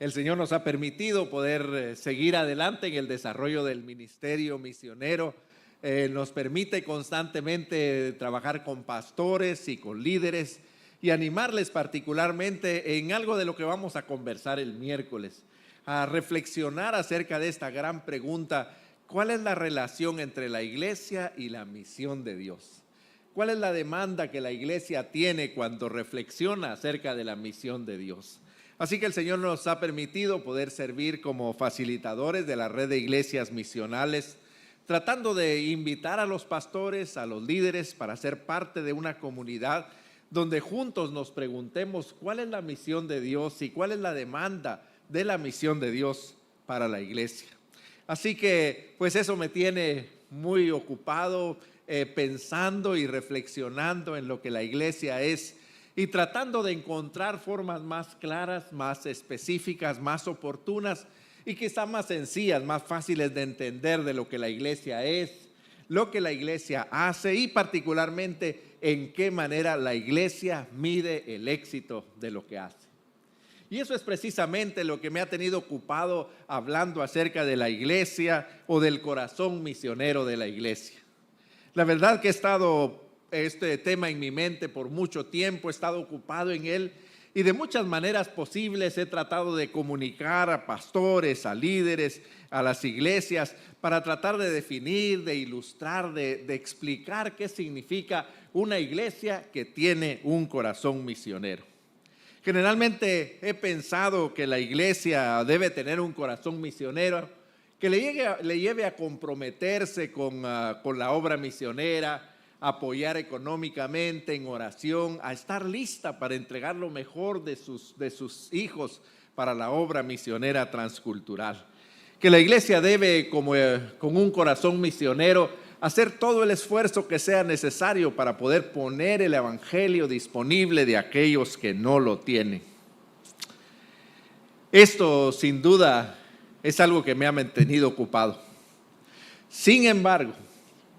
El Señor nos ha permitido poder seguir adelante en el desarrollo del ministerio misionero. Nos permite constantemente trabajar con pastores y con líderes y animarles particularmente en algo de lo que vamos a conversar el miércoles, a reflexionar acerca de esta gran pregunta: ¿cuál es la relación entre la iglesia y la misión de Dios? ¿Cuál es la demanda que la iglesia tiene cuando reflexiona acerca de la misión de Dios? Así que el Señor nos ha permitido poder servir como facilitadores de la red de iglesias misionales, tratando de invitar a los pastores, a los líderes, para ser parte de una comunidad donde juntos nos preguntemos cuál es la misión de Dios y cuál es la demanda de la misión de Dios para la iglesia. Así que pues eso me tiene muy ocupado, pensando y reflexionando en lo que la iglesia es y tratando de encontrar formas más claras, más específicas, más oportunas y quizá más sencillas, más fáciles de entender de lo que la iglesia es, lo que la iglesia hace y particularmente en qué manera la iglesia mide el éxito de lo que hace. Y eso es precisamente lo que me ha tenido ocupado hablando acerca de la iglesia o del corazón misionero de la iglesia. La verdad que he estado este tema en mi mente por mucho tiempo, he estado ocupado en él y de muchas maneras posibles he tratado de comunicar a pastores, a líderes, a las iglesias, para tratar de definir, de ilustrar, de explicar qué significa una iglesia que tiene un corazón misionero. Generalmente he pensado que la iglesia debe tener un corazón misionero que le lleve a comprometerse con la obra misionera, a apoyar económicamente, en oración, a estar lista para entregar lo mejor de sus hijos para la obra misionera transcultural. Que la iglesia debe, con un corazón misionero, hacer todo el esfuerzo que sea necesario para poder poner el evangelio disponible de aquellos que no lo tienen. Esto sin duda es algo que me ha mantenido ocupado. Sin embargo,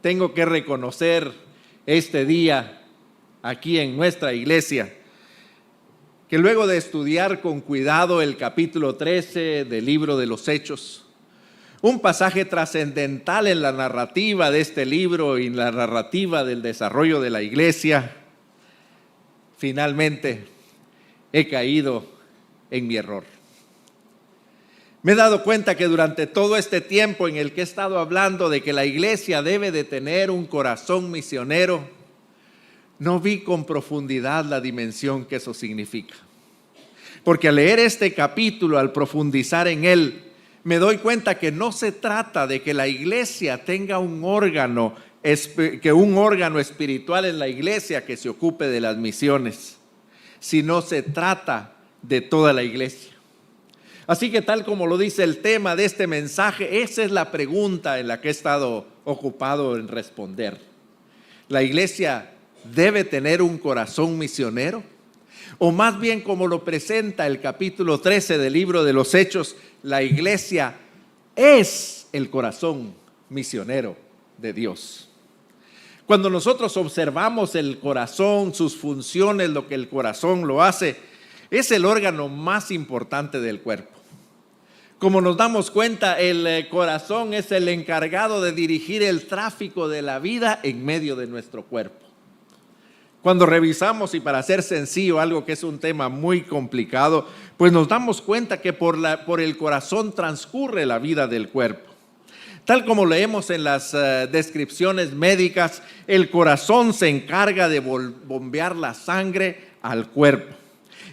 tengo que reconocer este día aquí en nuestra iglesia que luego de estudiar con cuidado el capítulo 13 del libro de los Hechos, un pasaje trascendental en la narrativa de este libro y en la narrativa del desarrollo de la iglesia, finalmente he caído en mi error. Me he dado cuenta que durante todo este tiempo en el que he estado hablando de que la iglesia debe de tener un corazón misionero, no vi con profundidad la dimensión que eso significa. Porque al leer este capítulo, al profundizar en él, me doy cuenta que no se trata de que la iglesia tenga un órgano espiritual en la iglesia que se ocupe de las misiones, sino se trata de toda la iglesia. Así que tal como lo dice el tema de este mensaje, esa es la pregunta en la que he estado ocupado en responder. ¿La iglesia debe tener un corazón misionero? O más bien, como lo presenta el capítulo 13 del libro de los Hechos, la iglesia es el corazón misionero de Dios. Cuando nosotros observamos el corazón, sus funciones, lo que el corazón lo hace, es el órgano más importante del cuerpo. Como nos damos cuenta, el corazón es el encargado de dirigir el tráfico de la vida en medio de nuestro cuerpo. Cuando revisamos, y para ser sencillo, algo que es un tema muy complicado, pues nos damos cuenta que por el corazón transcurre la vida del cuerpo. Tal como leemos en las descripciones médicas, el corazón se encarga de bombear la sangre al cuerpo.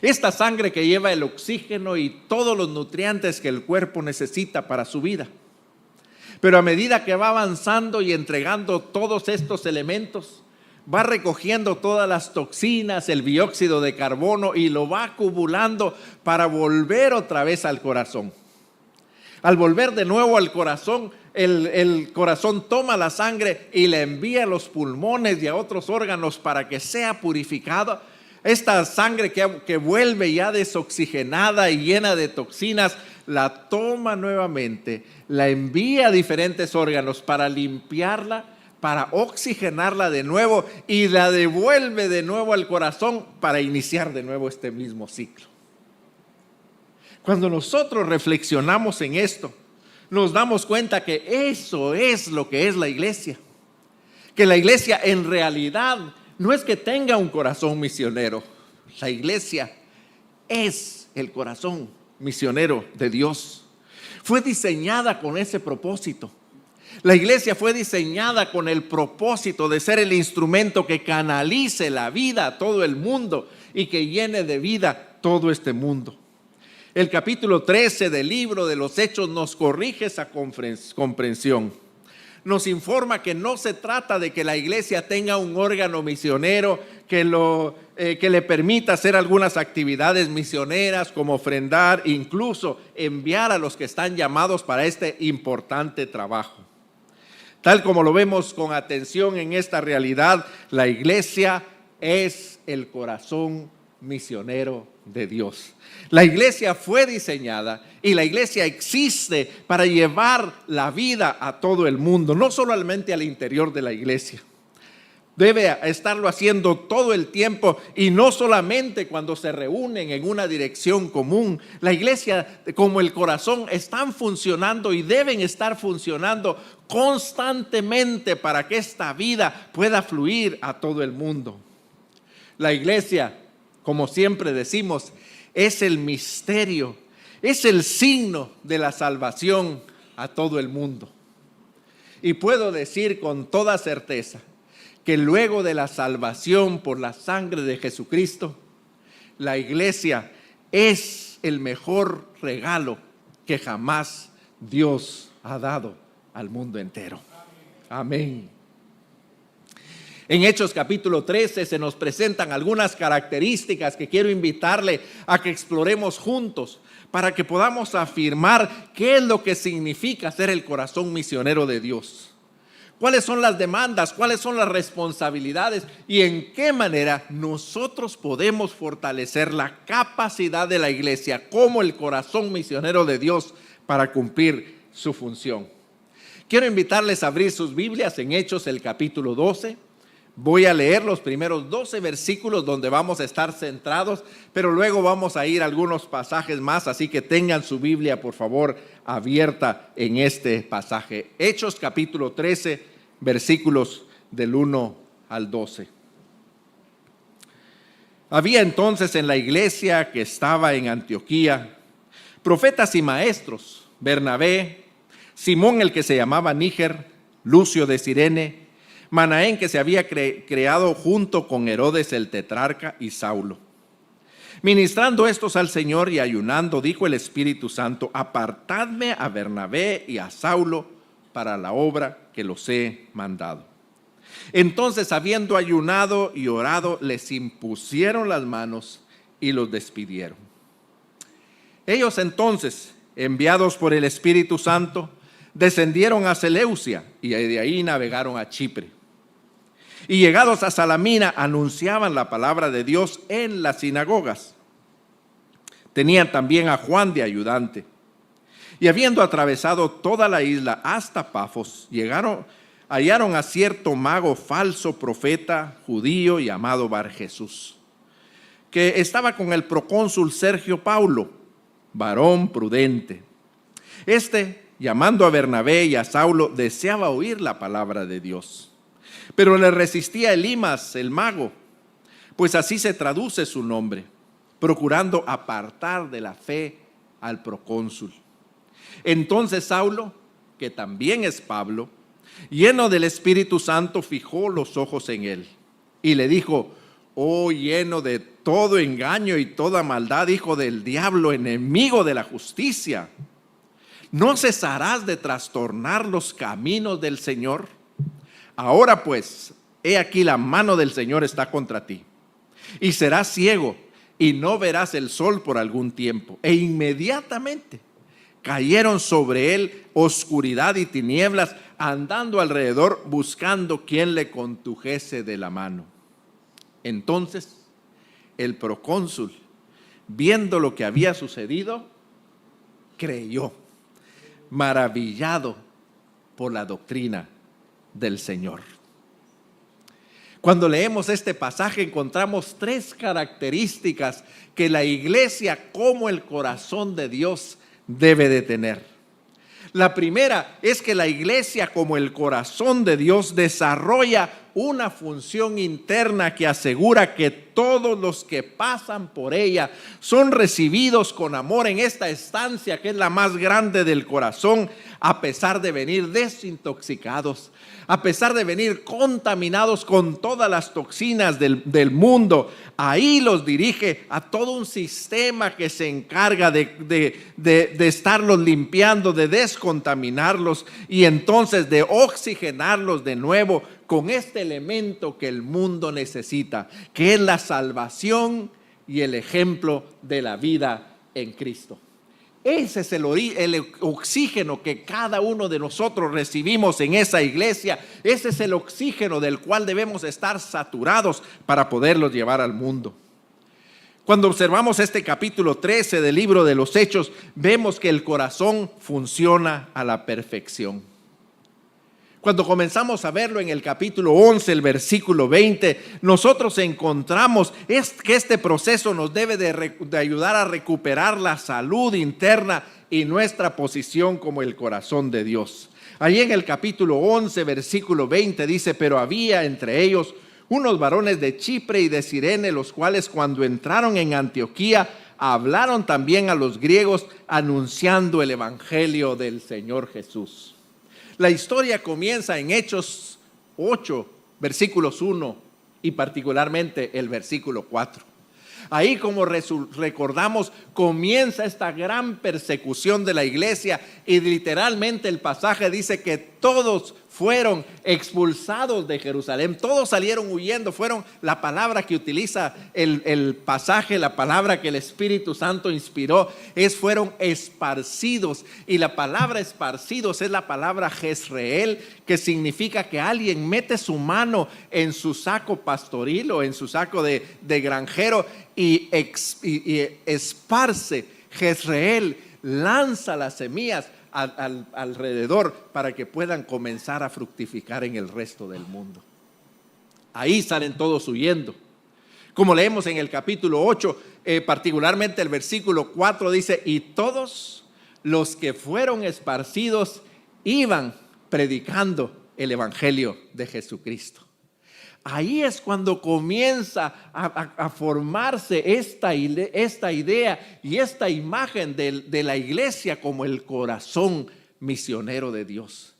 Esta sangre que lleva el oxígeno y todos los nutrientes que el cuerpo necesita para su vida. Pero a medida que va avanzando y entregando todos estos elementos, va recogiendo todas las toxinas, el dióxido de carbono y lo va acumulando para volver otra vez al corazón. Al volver de nuevo al corazón, el corazón toma la sangre y la envía a los pulmones y a otros órganos para que sea purificada. Esta sangre que vuelve ya desoxigenada y llena de toxinas, la toma nuevamente, la envía a diferentes órganos para limpiarla, para oxigenarla de nuevo y la devuelve de nuevo al corazón para iniciar de nuevo este mismo ciclo. Cuando nosotros reflexionamos en esto, nos damos cuenta que eso es lo que es la iglesia. Que la iglesia en realidad no es que tenga un corazón misionero. La iglesia es el corazón misionero de Dios. Fue diseñada con ese propósito. La iglesia fue diseñada con el propósito de ser el instrumento que canalice la vida a todo el mundo y que llene de vida todo este mundo. El capítulo 13 del libro de los Hechos nos corrige esa comprensión. Nos informa que no se trata de que la iglesia tenga un órgano misionero que le permita hacer algunas actividades misioneras como ofrendar, incluso enviar a los que están llamados para este importante trabajo. Tal como lo vemos con atención en esta realidad, la iglesia es el corazón misionero de Dios. La iglesia fue diseñada y la iglesia existe para llevar la vida a todo el mundo, no solamente al interior de la iglesia. Debe estarlo haciendo todo el tiempo y no solamente cuando se reúnen en una dirección común. La iglesia, como el corazón, están funcionando y deben estar funcionando constantemente para que esta vida pueda fluir a todo el mundo. La iglesia, como siempre decimos, es el misterio, es el signo de la salvación a todo el mundo. Y puedo decir con toda certeza que luego de la salvación por la sangre de Jesucristo, la iglesia es el mejor regalo que jamás Dios ha dado al mundo entero. Amén. En Hechos capítulo 13 se nos presentan algunas características que quiero invitarle a que exploremos juntos para que podamos afirmar qué es lo que significa ser el corazón misionero de Dios. ¿Cuáles son las demandas? ¿Cuáles son las responsabilidades? ¿Y en qué manera nosotros podemos fortalecer la capacidad de la iglesia como el corazón misionero de Dios para cumplir su función? Quiero invitarles a abrir sus Biblias en Hechos el capítulo 12. Voy a leer los primeros 12 versículos donde vamos a estar centrados, pero luego vamos a ir a algunos pasajes más, así que tengan su Biblia, por favor, abierta en este pasaje. Hechos capítulo 13, versículos del 1 al 12. Había entonces en la iglesia que estaba en Antioquía profetas y maestros: Bernabé, Simón el que se llamaba Níger, Lucio de Cirene, Manaén que se había creado junto con Herodes el tetrarca, y Saulo. Ministrando estos al Señor y ayunando, dijo el Espíritu Santo: apartadme a Bernabé y a Saulo para la obra que los he mandado. Entonces, habiendo ayunado y orado, les impusieron las manos y los despidieron. Ellos entonces, enviados por el Espíritu Santo, descendieron a Seleucia y de ahí navegaron a Chipre. Y llegados a Salamina, anunciaban la palabra de Dios en las sinagogas. Tenían también a Juan de ayudante. Y habiendo atravesado toda la isla hasta Pafos, hallaron a cierto mago falso profeta judío llamado Barjesús, que estaba con el procónsul Sergio Paulo, varón prudente. Llamando a Bernabé y a Saulo, deseaba oír la palabra de Dios. Pero le resistía Elimas, el mago, pues así se traduce su nombre, procurando apartar de la fe al procónsul. Entonces Saulo, que también es Pablo, lleno del Espíritu Santo, fijó los ojos en él y le dijo: oh, lleno de todo engaño y toda maldad, hijo del diablo, enemigo de la justicia, ¿no cesarás de trastornar los caminos del Señor? Ahora pues, he aquí la mano del Señor está contra ti, y serás ciego y no verás el sol por algún tiempo. E inmediatamente cayeron sobre él oscuridad y tinieblas, andando alrededor buscando quien le condujese de la mano. Entonces el procónsul, viendo lo que había sucedido, creyó, maravillado por la doctrina del Señor. Cuando leemos este pasaje encontramos 3 características que la iglesia como el corazón de Dios debe de tener. La primera es que la iglesia como el corazón de Dios desarrolla una función interna que asegura que todos los que pasan por ella son recibidos con amor en esta estancia que es la más grande del corazón, a pesar de venir desintoxicados, a pesar de venir contaminados con todas las toxinas del mundo. Ahí los dirige a todo un sistema que se encarga de estarlos limpiando, de descontaminarlos y entonces de oxigenarlos de nuevo con este elemento que el mundo necesita, que es la salvación y el ejemplo de la vida en Cristo. Ese es el oxígeno que cada uno de nosotros recibimos en esa iglesia. Ese es el oxígeno del cual debemos estar saturados para poderlos llevar al mundo. Cuando observamos este capítulo 13 del libro de los Hechos, vemos que el corazón funciona a la perfección. Cuando comenzamos a verlo en el capítulo 11, el versículo 20, nosotros encontramos que este proceso nos debe de ayudar a recuperar la salud interna y nuestra posición como el corazón de Dios. Allí en el capítulo 11, versículo 20 dice: pero había entre ellos unos varones de Chipre y de Cirene, los cuales cuando entraron en Antioquía hablaron también a los griegos anunciando el evangelio del Señor Jesús. La historia comienza en Hechos 8, versículos 1 y particularmente el versículo 4. Ahí, como recordamos, comienza esta gran persecución de la iglesia y literalmente el pasaje dice que todos fueron expulsados de Jerusalén, todos salieron huyendo. Fueron la palabra que utiliza el pasaje, la palabra que el Espíritu Santo inspiró, fueron esparcidos. Y la palabra esparcidos es la palabra Jezreel, que significa que alguien mete su mano en su saco pastoril o en su saco de granjero y esparce. Jezreel lanza las semillas alrededor para que puedan comenzar a fructificar en el resto del mundo. Ahí salen todos huyendo. Como leemos en el capítulo 8, particularmente el versículo 4 dice: y todos los que fueron esparcidos iban predicando el evangelio de Jesucristo. Ahí es cuando comienza a formarse esta idea y esta imagen de la iglesia como el corazón misionero de Dios.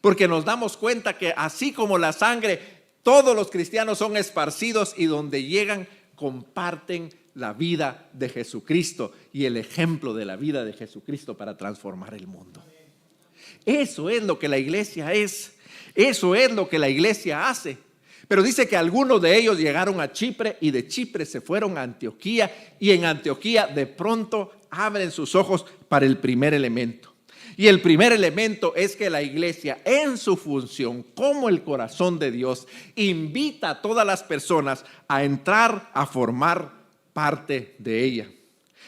Porque nos damos cuenta que así como la sangre, todos los cristianos son esparcidos y donde llegan comparten la vida de Jesucristo y el ejemplo de la vida de Jesucristo para transformar el mundo. Eso es lo que la iglesia es. Eso es lo que la iglesia hace. Pero dice que algunos de ellos llegaron a Chipre y de Chipre se fueron a Antioquía, y en Antioquía de pronto abren sus ojos para el primer elemento. Y el primer elemento es que la iglesia, en su función como el corazón de Dios, invita a todas las personas a entrar a formar parte de ella.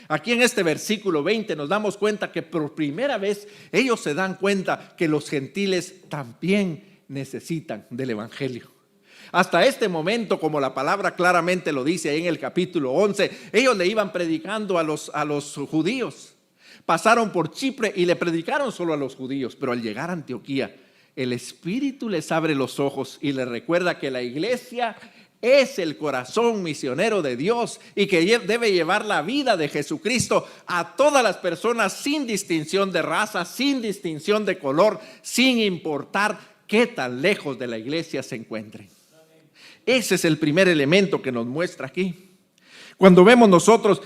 Aquí en este versículo 20 nos damos cuenta que por primera vez ellos se dan cuenta que los gentiles también necesitan del evangelio. Hasta este momento, como la palabra claramente lo dice ahí en el capítulo 11, ellos le iban predicando a los judíos. Pasaron por Chipre y le predicaron solo a los judíos, pero al llegar a Antioquía, el Espíritu les abre los ojos y les recuerda que la iglesia es el corazón misionero de Dios y que debe llevar la vida de Jesucristo a todas las personas sin distinción de raza, sin distinción de color, sin importar qué tan lejos de la iglesia se encuentren. Ese es el primer elemento que nos muestra aquí. Cuando vemos nosotros,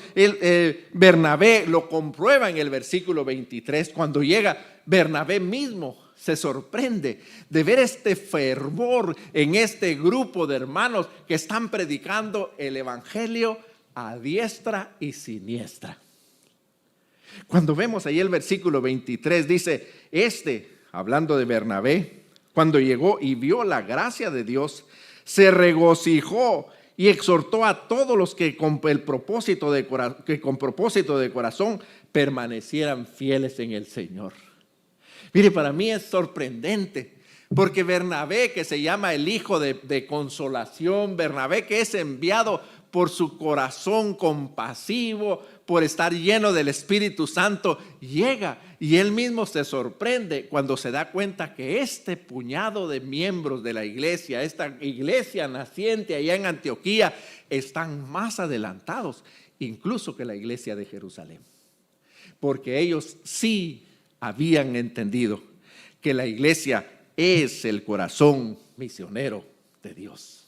Bernabé lo comprueba en el versículo 23. Cuando llega, Bernabé mismo se sorprende de ver este fervor en este grupo de hermanos que están predicando el evangelio a diestra y siniestra. Cuando vemos ahí el versículo 23, dice: hablando de Bernabé, cuando llegó y vio la gracia de Dios, se regocijó y exhortó a todos los que con propósito de corazón permanecieran fieles en el Señor. Mire, para mí es sorprendente Porque Bernabé, que se llama el hijo de consolación, Bernabé que es enviado por su corazón compasivo, por estar lleno del Espíritu Santo, llega y él mismo se sorprende cuando se da cuenta que este puñado de miembros de la iglesia, esta iglesia naciente allá en Antioquía, están más adelantados incluso que la iglesia de Jerusalén. Porque ellos sí habían entendido que la iglesia es el corazón misionero de Dios.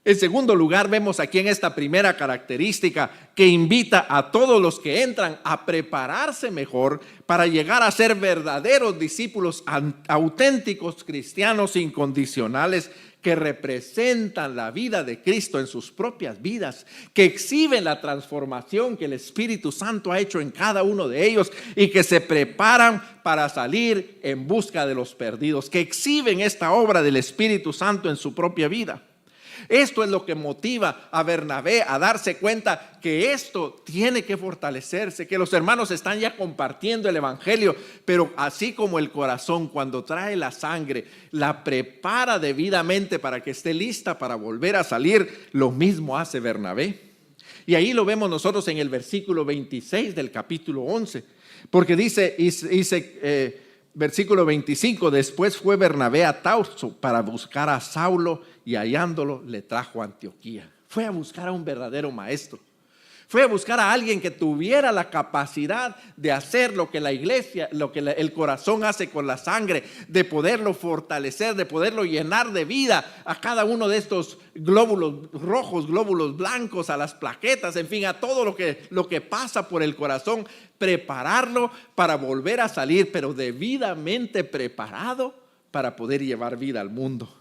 En segundo lugar, vemos aquí en esta primera característica que invita a todos los que entran a prepararse mejor para llegar a ser verdaderos discípulos auténticos, cristianos incondicionales, que representan la vida de Cristo en sus propias vidas, que exhiben la transformación que el Espíritu Santo ha hecho en cada uno de ellos y que se preparan para salir en busca de los perdidos, que exhiben esta obra del Espíritu Santo en su propia vida. Esto es lo que motiva a Bernabé a darse cuenta que esto tiene que fortalecerse, que los hermanos están ya compartiendo el evangelio, pero así como el corazón cuando trae la sangre, la prepara debidamente para que esté lista para volver a salir, lo mismo hace Bernabé. Y ahí lo vemos nosotros en el versículo 26 del capítulo 11, porque dice versículo 25, después fue Bernabé a Tarso para buscar a Saulo y hallándolo le trajo a Antioquía. Fue a buscar a un verdadero maestro. Fue a buscar a alguien que tuviera la capacidad de hacer lo que la iglesia, lo que el corazón hace con la sangre, de poderlo fortalecer, de poderlo llenar de vida a cada uno de estos glóbulos rojos, glóbulos blancos, a las plaquetas, en fin, a todo lo que pasa por el corazón, prepararlo para volver a salir, pero debidamente preparado para poder llevar vida al mundo.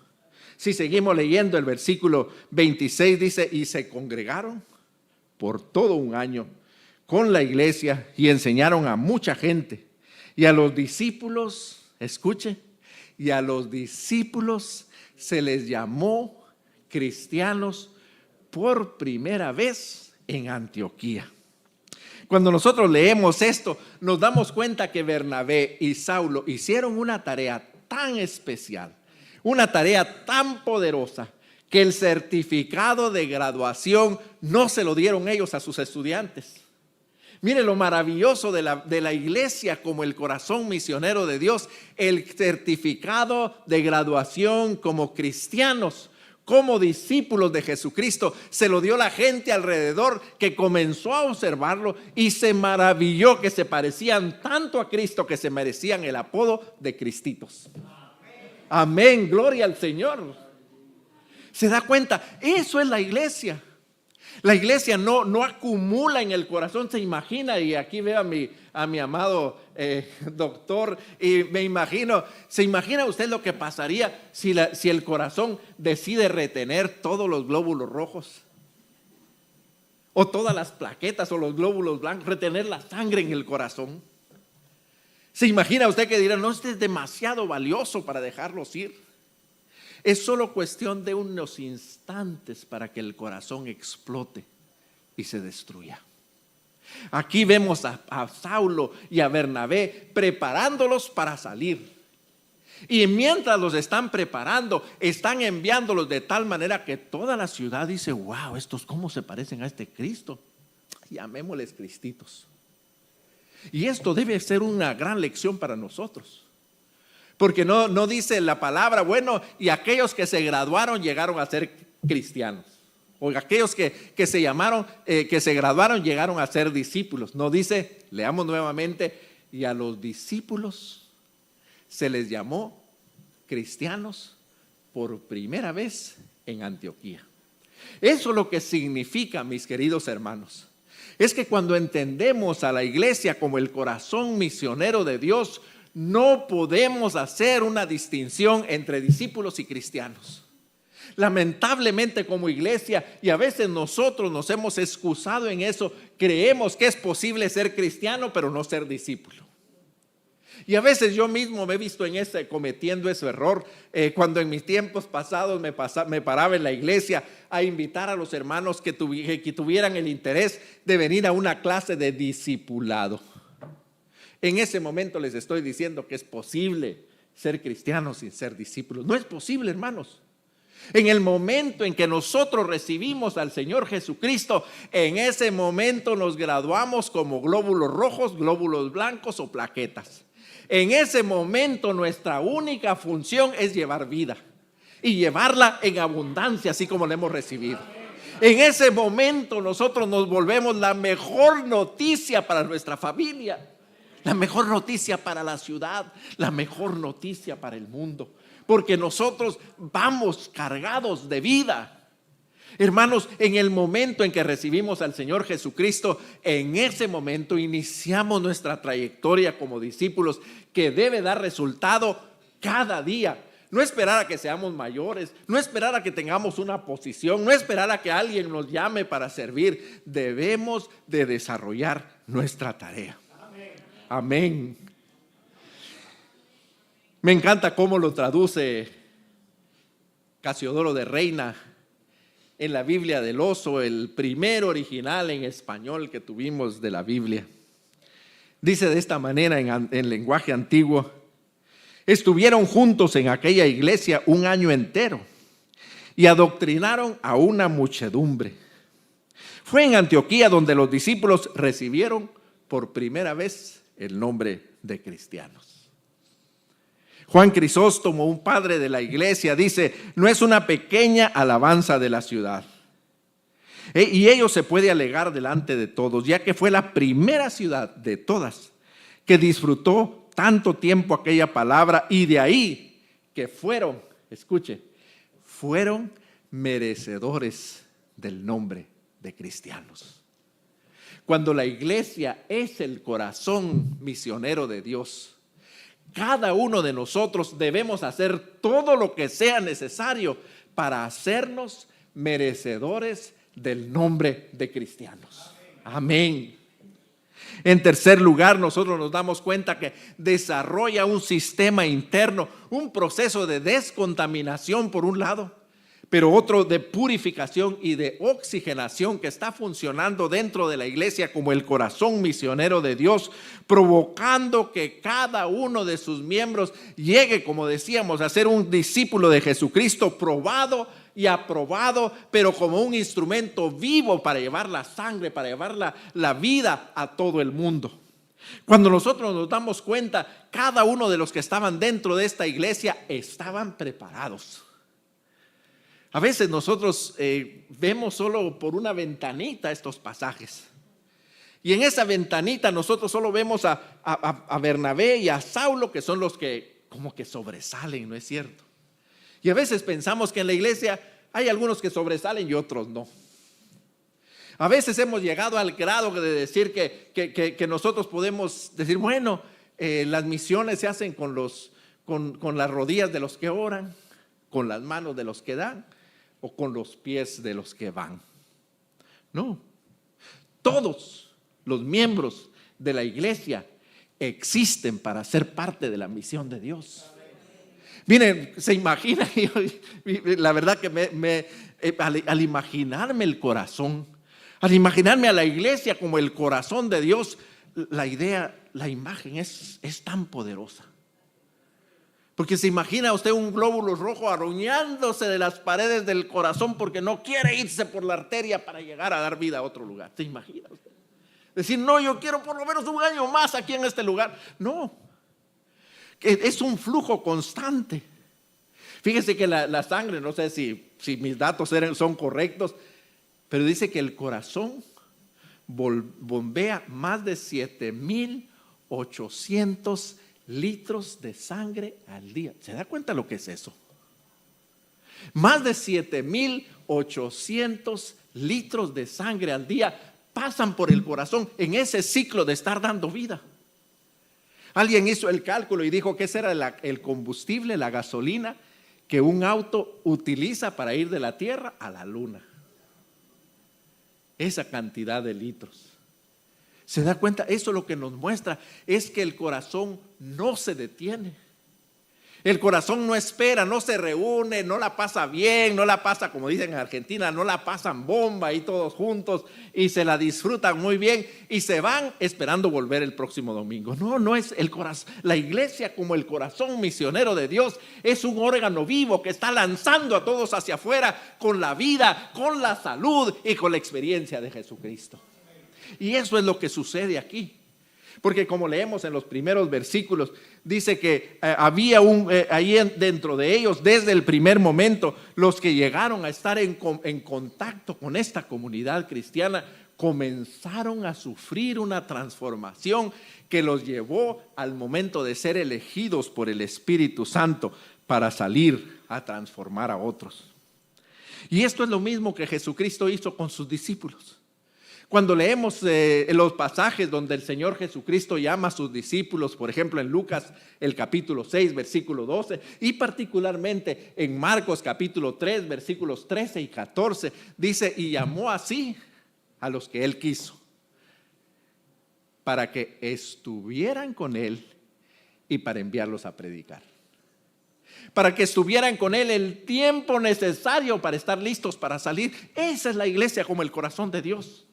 Si seguimos leyendo el versículo 26 dice, y se congregaron por todo un año con la iglesia y enseñaron a mucha gente. Y a los discípulos, escuche, y a los discípulos se les llamó cristianos por primera vez en Antioquía. Cuando nosotros leemos esto, nos damos cuenta que Bernabé y Saulo hicieron una tarea tan especial, una tarea tan poderosa, que el certificado de graduación no se lo dieron ellos a sus estudiantes. Mire lo maravilloso de la iglesia como el corazón misionero de Dios. El certificado de graduación como cristianos, como discípulos de Jesucristo, se lo dio la gente alrededor que comenzó a observarlo y se maravilló que se parecían tanto a Cristo que se merecían el apodo de Cristitos. Amén, gloria al Señor. ¿Se da cuenta? Eso es la iglesia. La iglesia no acumula en el corazón, se imagina, y aquí veo a mi amado doctor, y me imagino, ¿se imagina usted lo que pasaría si el corazón decide retener todos los glóbulos rojos? O todas las plaquetas o los glóbulos blancos, retener la sangre en el corazón. ¿Se imagina usted que dirá, no, este es demasiado valioso para dejarlos ir? Es solo cuestión de unos instantes para que el corazón explote y se destruya. Aquí vemos a Saulo y a Bernabé preparándolos para salir. Y mientras los están preparando, están enviándolos de tal manera que toda la ciudad dice, wow, estos cómo se parecen a este Cristo. Llamémosles Cristitos. Y esto debe ser una gran lección para nosotros. Porque no dice la palabra, bueno, y aquellos que se graduaron llegaron a ser cristianos. O aquellos que se graduaron llegaron a ser discípulos. No dice, leamos nuevamente, y a los discípulos se les llamó cristianos por primera vez en Antioquía. Eso es lo que significa, mis queridos hermanos. Es que cuando entendemos a la iglesia como el corazón misionero de Dios, no podemos hacer una distinción entre discípulos y cristianos. Lamentablemente como iglesia, y a veces nosotros nos hemos excusado en eso, creemos que es posible ser cristiano pero no ser discípulo. Y a veces yo mismo me he visto cometiendo ese error, cuando en mis tiempos pasados me paraba en la iglesia a invitar a los hermanos que tuvieran el interés de venir a una clase de discipulado. En ese momento les estoy diciendo que es posible ser cristianos sin ser discípulos. No es posible, hermanos. En el momento en que nosotros recibimos al Señor Jesucristo, en ese momento nos graduamos como glóbulos rojos, glóbulos blancos o plaquetas. En ese momento nuestra única función es llevar vida y llevarla en abundancia, así como la hemos recibido. En ese momento nosotros nos volvemos la mejor noticia para nuestra familia, la mejor noticia para la ciudad, la mejor noticia para el mundo, porque nosotros vamos cargados de vida. Hermanos, en el momento en que recibimos al Señor Jesucristo, en ese momento iniciamos nuestra trayectoria como discípulos que debe dar resultado cada día. No esperar a que seamos mayores, no esperar a que tengamos una posición, no esperar a que alguien nos llame para servir. Debemos de desarrollar nuestra tarea. Amén. Me encanta cómo lo traduce Casiodoro de Reina en la Biblia del Oso, el primer original en español que tuvimos de la Biblia. Dice de esta manera en lenguaje antiguo: estuvieron juntos en aquella iglesia un año entero y adoctrinaron a una muchedumbre. Fue en Antioquía donde los discípulos recibieron por primera vez el nombre de cristianos. Juan Crisóstomo, un padre de la iglesia, dice: no es una pequeña alabanza de la ciudad. Y ello se puede alegar delante de todos, ya que fue la primera ciudad de todas que disfrutó tanto tiempo aquella palabra, y de ahí que fueron, escuche, fueron merecedores del nombre de cristianos. Cuando la iglesia es el corazón misionero de Dios, cada uno de nosotros debemos hacer todo lo que sea necesario para hacernos merecedores del nombre de cristianos. Amén. En tercer lugar, nosotros nos damos cuenta que desarrolla un sistema interno, un proceso de descontaminación por un lado, pero otro de purificación y de oxigenación que está funcionando dentro de la iglesia como el corazón misionero de Dios, provocando que cada uno de sus miembros llegue, como decíamos, a ser un discípulo de Jesucristo, probado y aprobado, pero como un instrumento vivo para llevar la sangre, para llevar la vida a todo el mundo. Cuando nosotros nos damos cuenta, cada uno de los que estaban dentro de esta iglesia estaban preparados. A veces nosotros vemos solo por una ventanita estos pasajes. Y en esa ventanita nosotros solo vemos a Bernabé y a Saulo, que son los que como que sobresalen, ¿no es cierto? Y a veces pensamos que en la iglesia hay algunos que sobresalen y otros no. A veces hemos llegado al grado de decir que nosotros podemos decir, bueno, las misiones se hacen con las rodillas de los que oran, con las manos de los que dan o con los pies de los que van. No, todos los miembros de la iglesia existen para ser parte de la misión de Dios. Miren, se imagina, la verdad que al imaginarme el corazón, al imaginarme a la iglesia como el corazón de Dios, la idea, la imagen es tan poderosa. Porque se imagina usted un glóbulo rojo arruñándose de las paredes del corazón porque no quiere irse por la arteria para llegar a dar vida a otro lugar. ¿Se imagina usted? Decir, no, yo quiero por lo menos un año más aquí en este lugar. No, es un flujo constante. Fíjese que la sangre, no sé si mis datos son correctos, pero dice que el corazón bombea más de 7,800 litros de sangre al día. ¿Se da cuenta lo que es eso? Más de 7,800 litros de sangre al día pasan por el corazón en ese ciclo de estar dando vida. Alguien hizo el cálculo y dijo que ese era el combustible, la gasolina que un auto utiliza para ir de la Tierra a la Luna. Esa cantidad de litros. ¿Se da cuenta? Eso lo que nos muestra es que el corazón no se detiene. El corazón no espera, no se reúne, no la pasa bien, no la pasa, como dicen en Argentina, no la pasan bomba ahí todos juntos y se la disfrutan muy bien y se van esperando volver el próximo domingo. No, no es el corazón. La iglesia, como el corazón misionero de Dios, es un órgano vivo que está lanzando a todos hacia afuera con la vida, con la salud y con la experiencia de Jesucristo. Y eso es lo que sucede aquí. Porque como leemos en los primeros versículos, dice que había ahí dentro de ellos, desde el primer momento, los que llegaron a estar en contacto con esta comunidad cristiana, comenzaron a sufrir una transformación que los llevó al momento de ser elegidos por el Espíritu Santo para salir a transformar a otros. Y esto es lo mismo que Jesucristo hizo con sus discípulos. Cuando leemos los pasajes donde el Señor Jesucristo llama a sus discípulos, por ejemplo en Lucas el capítulo 6 versículo 12 y particularmente en Marcos capítulo 3 versículos 13 y 14, dice: y llamó así a los que Él quiso, para que estuvieran con Él y para enviarlos a predicar. Para que estuvieran con Él el tiempo necesario para estar listos para salir. Esa es la iglesia como el corazón de Dios.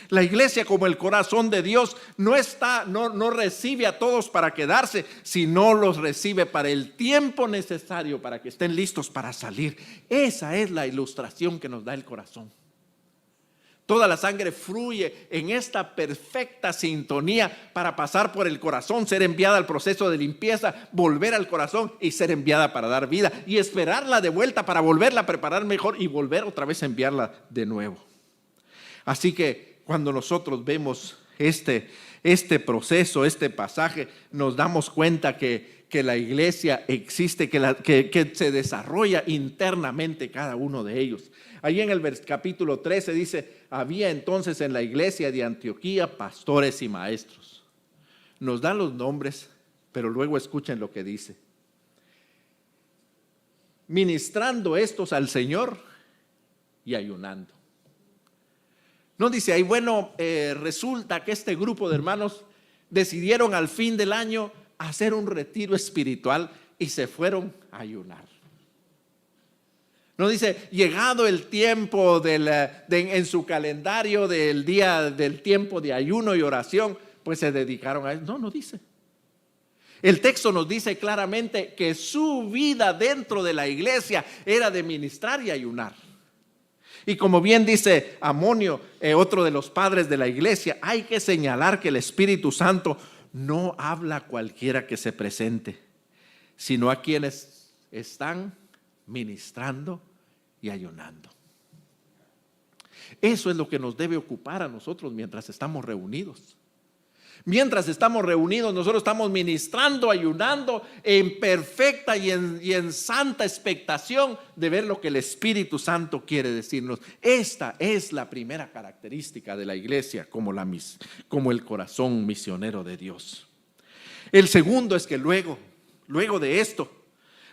La iglesia como el corazón de Dios no recibe a todos para quedarse, sino los recibe para el tiempo necesario para que estén listos para salir. Esa es la ilustración que nos da el corazón. Toda la sangre fluye en esta perfecta sintonía para pasar por el corazón, ser enviada al proceso de limpieza, volver al corazón y ser enviada para dar vida y esperarla de vuelta para volverla a preparar mejor y volver otra vez a enviarla de nuevo. Así que cuando nosotros vemos este proceso, este pasaje, nos damos cuenta que la iglesia existe, que se desarrolla internamente cada uno de ellos. Allí en el capítulo 13 dice: había entonces en la iglesia de Antioquía pastores y maestros. Nos dan los nombres, pero luego escuchen lo que dice: ministrando estos al Señor y ayunando. No dice ahí, bueno, resulta que este grupo de hermanos decidieron al fin del año hacer un retiro espiritual y se fueron a ayunar. No dice, llegado el tiempo en su calendario del día del tiempo de ayuno y oración, pues se dedicaron a eso. No dice. El texto nos dice claramente que su vida dentro de la iglesia era de ministrar y ayunar. Y como bien dice Amonio, otro de los padres de la iglesia, hay que señalar que el Espíritu Santo no habla a cualquiera que se presente, sino a quienes están ministrando y ayunando. Eso es lo que nos debe ocupar a nosotros mientras estamos reunidos. Mientras estamos reunidos, nosotros estamos ministrando, ayunando en perfecta y en santa expectación de ver lo que el Espíritu Santo quiere decirnos. Esta es la primera característica de la iglesia como el corazón misionero de Dios. El segundo es que luego de esto,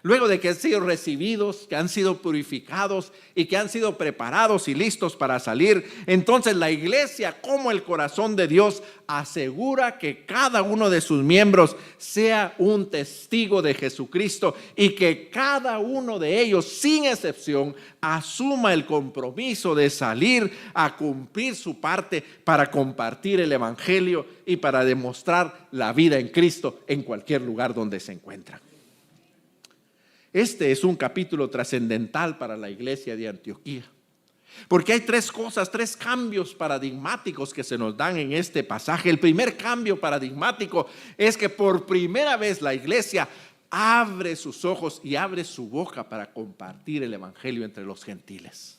luego de que han sido recibidos, que han sido purificados y que han sido preparados y listos para salir, entonces la iglesia, como el corazón de Dios, asegura que cada uno de sus miembros sea un testigo de Jesucristo y que cada uno de ellos, sin excepción, asuma el compromiso de salir a cumplir su parte para compartir el evangelio y para demostrar la vida en Cristo en cualquier lugar donde se encuentran. Este es un capítulo trascendental para la iglesia de Antioquía, porque hay tres cambios paradigmáticos que se nos dan en este pasaje. El primer cambio paradigmático es que por primera vez la iglesia abre sus ojos y abre su boca para compartir el evangelio entre los gentiles.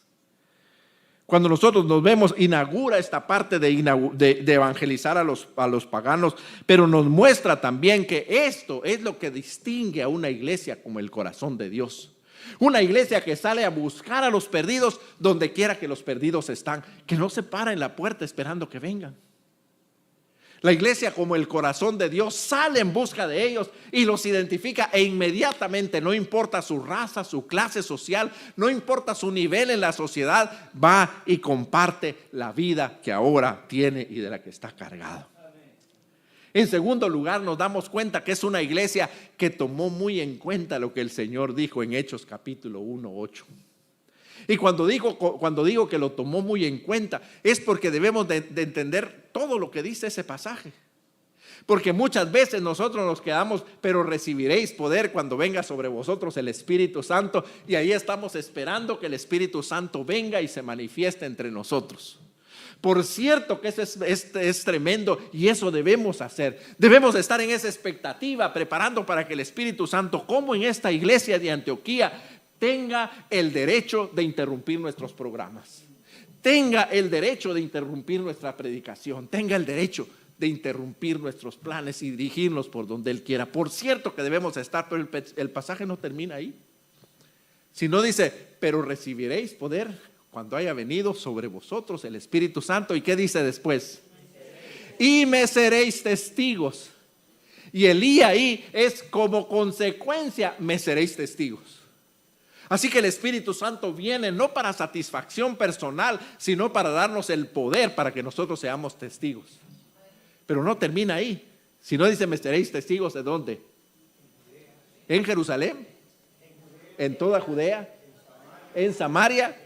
Cuando nosotros nos vemos, inaugura esta parte de evangelizar a los paganos, pero nos muestra también que esto es lo que distingue a una iglesia como el corazón de Dios. Una iglesia que sale a buscar a los perdidos donde quiera que los perdidos están, que no se para en la puerta esperando que vengan. La iglesia como el corazón de Dios sale en busca de ellos y los identifica e inmediatamente, no importa su raza, su clase social, no importa su nivel en la sociedad, va y comparte la vida que ahora tiene y de la que está cargado. En segundo lugar, nos damos cuenta que es una iglesia que tomó muy en cuenta lo que el Señor dijo en Hechos capítulo 1:8. Y cuando digo que lo tomó muy en cuenta, es porque debemos de entender todo lo que dice ese pasaje. Porque muchas veces nosotros nos quedamos, pero recibiréis poder cuando venga sobre vosotros el Espíritu Santo. Y ahí estamos esperando que el Espíritu Santo venga y se manifieste entre nosotros. Por cierto que eso es tremendo y eso debemos hacer. Debemos estar en esa expectativa, preparando para que el Espíritu Santo, como en esta iglesia de Antioquía, tenga el derecho de interrumpir nuestros programas. Tenga el derecho de interrumpir nuestra predicación. Tenga el derecho de interrumpir nuestros planes y dirigirnos por donde Él quiera. Por cierto que debemos estar, pero el pasaje no termina ahí. Si no dice, pero recibiréis poder cuando haya venido sobre vosotros el Espíritu Santo. ¿Y qué dice después? Y me seréis testigos. Y el y ahí es como consecuencia, me seréis testigos. Así que el Espíritu Santo viene no para satisfacción personal, sino para darnos el poder para que nosotros seamos testigos. Pero no termina ahí. Si no dice, me seréis testigos, ¿de dónde? En Jerusalén, en toda Judea, en Samaria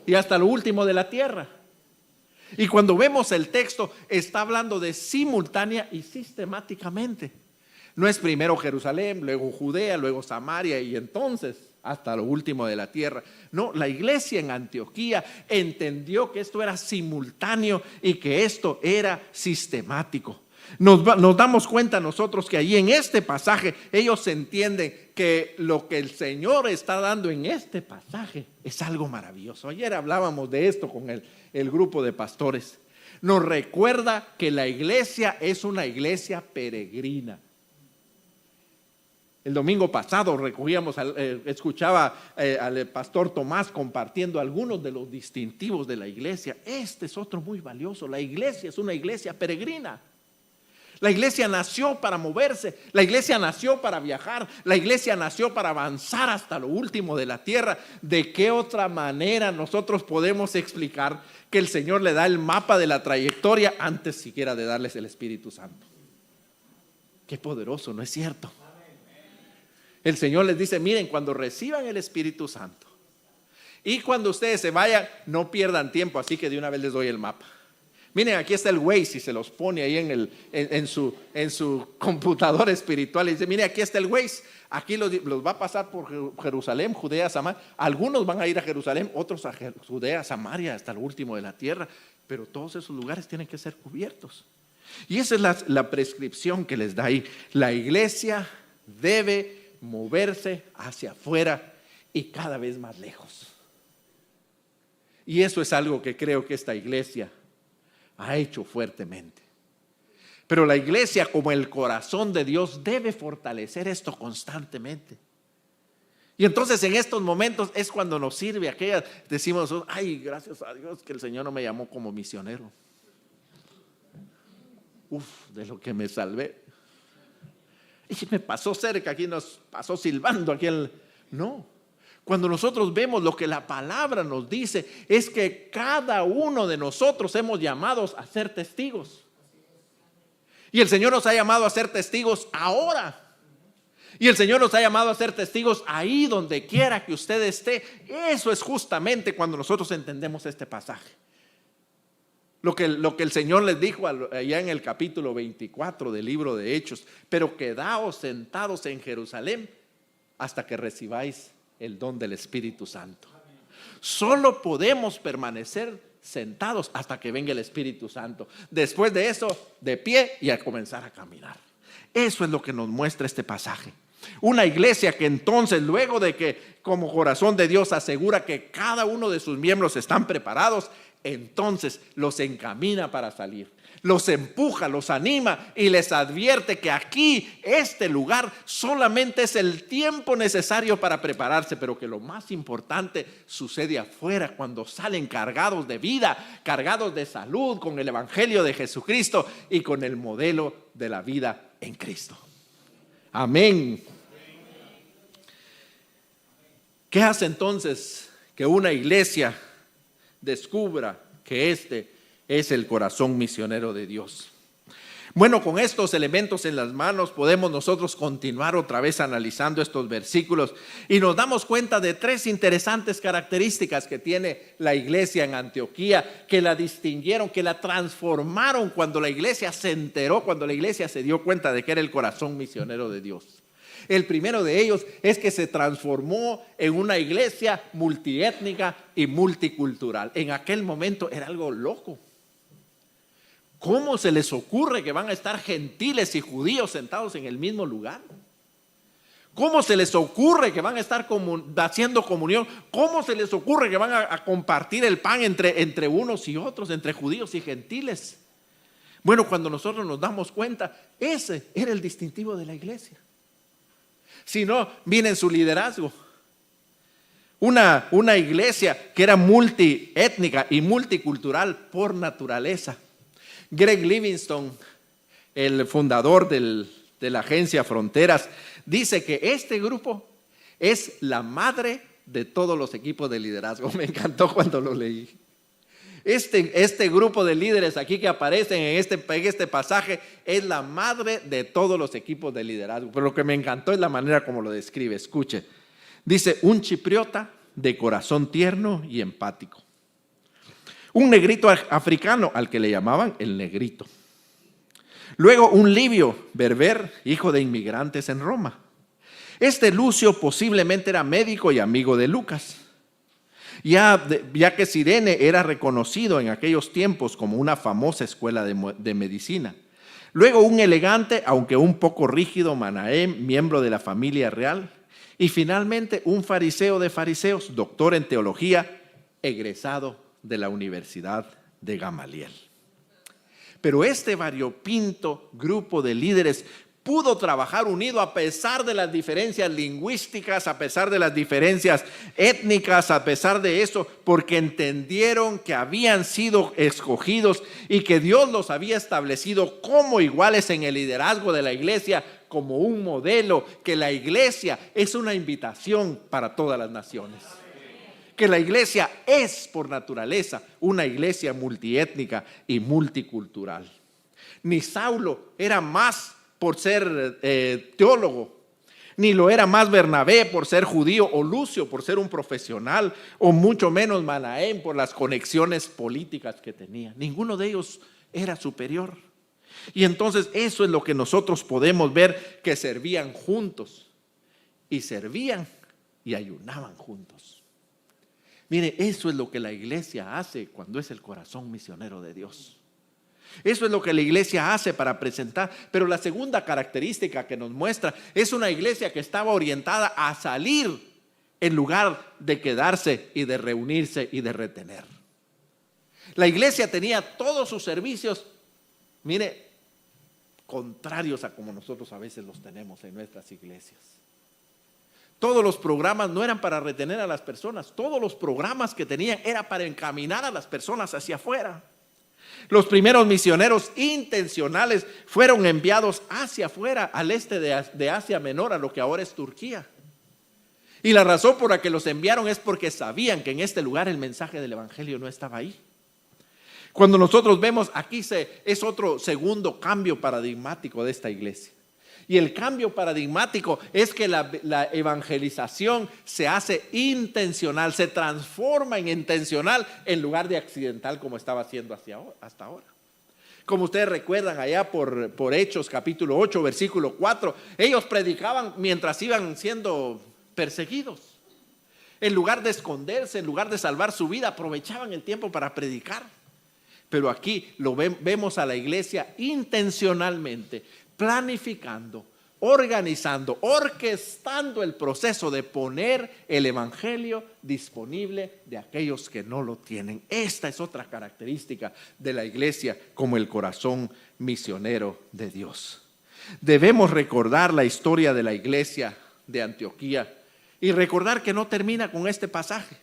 y hasta lo último de la tierra. Y cuando vemos el texto, está hablando de simultánea y sistemáticamente. No es primero Jerusalén, luego Judea, luego Samaria y entonces hasta lo último de la tierra. No, la iglesia en Antioquía entendió que esto era simultáneo y que esto era sistemático. Nos damos cuenta nosotros que allí en este pasaje ellos entienden que lo que el Señor está dando en este pasaje es algo maravilloso. Ayer hablábamos de esto con el grupo de pastores. Nos recuerda que la iglesia es una iglesia peregrina. El domingo pasado escuchaba al pastor Tomás compartiendo algunos de los distintivos de la iglesia. Este es otro muy valioso. La iglesia es una iglesia peregrina. La iglesia nació para moverse, la iglesia nació para viajar, la iglesia nació para avanzar hasta lo último de la tierra. ¿De qué otra manera nosotros podemos explicar que el Señor le da el mapa de la trayectoria antes siquiera de darles el Espíritu Santo? Qué poderoso, ¿no es cierto? El Señor les dice, miren, cuando reciban el Espíritu Santo y cuando ustedes se vayan, no pierdan tiempo, así que de una vez les doy el mapa. Miren, aquí está el Waze y se los pone ahí en su computador espiritual y dice, mire, aquí está el Waze, aquí los va a pasar por Jerusalén, Judea, Samaria. Algunos van a ir a Jerusalén, otros a Judea, Samaria, hasta lo último de la tierra, pero todos esos lugares tienen que ser cubiertos. Y esa es la prescripción que les da ahí. La iglesia debe moverse hacia afuera y cada vez más lejos. Y eso es algo que creo que esta iglesia ha hecho fuertemente. Pero la iglesia, como el corazón de Dios, debe fortalecer esto constantemente. Y entonces en estos momentos es cuando nos sirve aquella, decimos, ay, gracias a Dios que el Señor no me llamó como misionero. De lo que me salvé. Y me pasó cerca, aquí nos pasó silbando no. Cuando nosotros vemos lo que la palabra nos dice, es que cada uno de nosotros hemos llamados a ser testigos. Y el Señor nos ha llamado a ser testigos ahora. Y el Señor nos ha llamado a ser testigos ahí donde quiera que usted esté. Eso es justamente cuando nosotros entendemos este pasaje. Lo que el Señor les dijo allá en el capítulo 24 del libro de Hechos. Pero quedaos sentados en Jerusalén hasta que recibáis el don del Espíritu Santo. Solo podemos permanecer sentados hasta que venga el Espíritu Santo. Después de eso, de pie y a comenzar a caminar. Eso es lo que nos muestra este pasaje. Una iglesia que entonces, luego de que como corazón de Dios asegura que cada uno de sus miembros están preparados, entonces los encamina para salir. Los empuja, los anima y les advierte que aquí, este lugar, solamente es el tiempo necesario para prepararse, pero que lo más importante sucede afuera cuando salen cargados de vida, cargados de salud, con el Evangelio de Jesucristo y con el modelo de la vida en Cristo. Amén. ¿Qué hace entonces que una iglesia descubra que este es el corazón misionero de Dios? Bueno, con estos elementos en las manos podemos nosotros continuar otra vez analizando estos versículos y nos damos cuenta de tres interesantes características que tiene la iglesia en Antioquía, que la distinguieron, que la transformaron cuando la iglesia se enteró, cuando la iglesia se dio cuenta de que era el corazón misionero de Dios. El primero de ellos es que se transformó en una iglesia multiétnica y multicultural. En aquel momento era algo loco. ¿Cómo se les ocurre que van a estar gentiles y judíos sentados en el mismo lugar? ¿Cómo se les ocurre que van a estar haciendo comunión? ¿Cómo se les ocurre que van a compartir el pan entre unos y otros, entre judíos y gentiles? Bueno, cuando nosotros nos damos cuenta, ese era el distintivo de la iglesia. Si no, miren su liderazgo. Una iglesia que era multiétnica y multicultural por naturaleza. Greg Livingston, el fundador de la agencia Fronteras, dice que este grupo es la madre de todos los equipos de liderazgo. Me encantó cuando lo leí. Este grupo de líderes aquí que aparecen en este pasaje es la madre de todos los equipos de liderazgo. Pero lo que me encantó es la manera como lo describe. Escuche, dice: un chipriota de corazón tierno y empático. Un negrito africano al que le llamaban el negrito. Luego un libio berber, hijo de inmigrantes en Roma. Este Lucio posiblemente era médico y amigo de Lucas. Ya que Cirene era reconocido en aquellos tiempos como una famosa escuela de medicina. Luego un elegante, aunque un poco rígido, Manahem, miembro de la familia real. Y finalmente un fariseo de fariseos, doctor en teología, egresado de la Universidad de Gamaliel. Pero este variopinto grupo de líderes pudo trabajar unido a pesar de las diferencias lingüísticas, a pesar de las diferencias étnicas, a pesar de eso, porque entendieron que habían sido escogidos y que Dios los había establecido como iguales en el liderazgo de la iglesia, como un modelo, que la iglesia es una invitación para todas las naciones. Que la iglesia es por naturaleza una iglesia multiétnica y multicultural. Ni Saulo era más por ser teólogo, ni lo era más Bernabé por ser judío, o Lucio por ser un profesional, o mucho menos Manahem por las conexiones políticas que tenía. Ninguno de ellos era superior. Y entonces eso es lo que nosotros podemos ver, que servían juntos, y servían y ayunaban juntos. Mire, eso es lo que la iglesia hace cuando es el corazón misionero de Dios. Eso es lo que la iglesia hace para presentar. Pero la segunda característica que nos muestra es una iglesia que estaba orientada a salir en lugar de quedarse y de reunirse y de retener. La iglesia tenía todos sus servicios, mire, contrarios a como nosotros a veces los tenemos en nuestras iglesias. Todos los programas no eran para retener a las personas. Todos los programas que tenían era para encaminar a las personas hacia afuera. Los primeros misioneros intencionales fueron enviados hacia afuera, al este de Asia Menor, a lo que ahora es Turquía. Y la razón por la que los enviaron es porque sabían que en este lugar el mensaje del evangelio no estaba ahí. Cuando nosotros vemos aquí es otro segundo cambio paradigmático de esta iglesia. Y el cambio paradigmático es que la evangelización se hace intencional, se transforma en intencional en lugar de accidental como estaba haciendo hasta ahora. Como ustedes recuerdan allá por Hechos capítulo 8 versículo 4, ellos predicaban mientras iban siendo perseguidos. En lugar de esconderse, en lugar de salvar su vida, aprovechaban el tiempo para predicar. Pero aquí vemos a la iglesia intencionalmente planificando, organizando, orquestando el proceso de poner el evangelio disponible de aquellos que no lo tienen. Esta es otra característica de la iglesia como el corazón misionero de Dios. Debemos recordar la historia de la iglesia de Antioquía y recordar que no termina con este pasaje.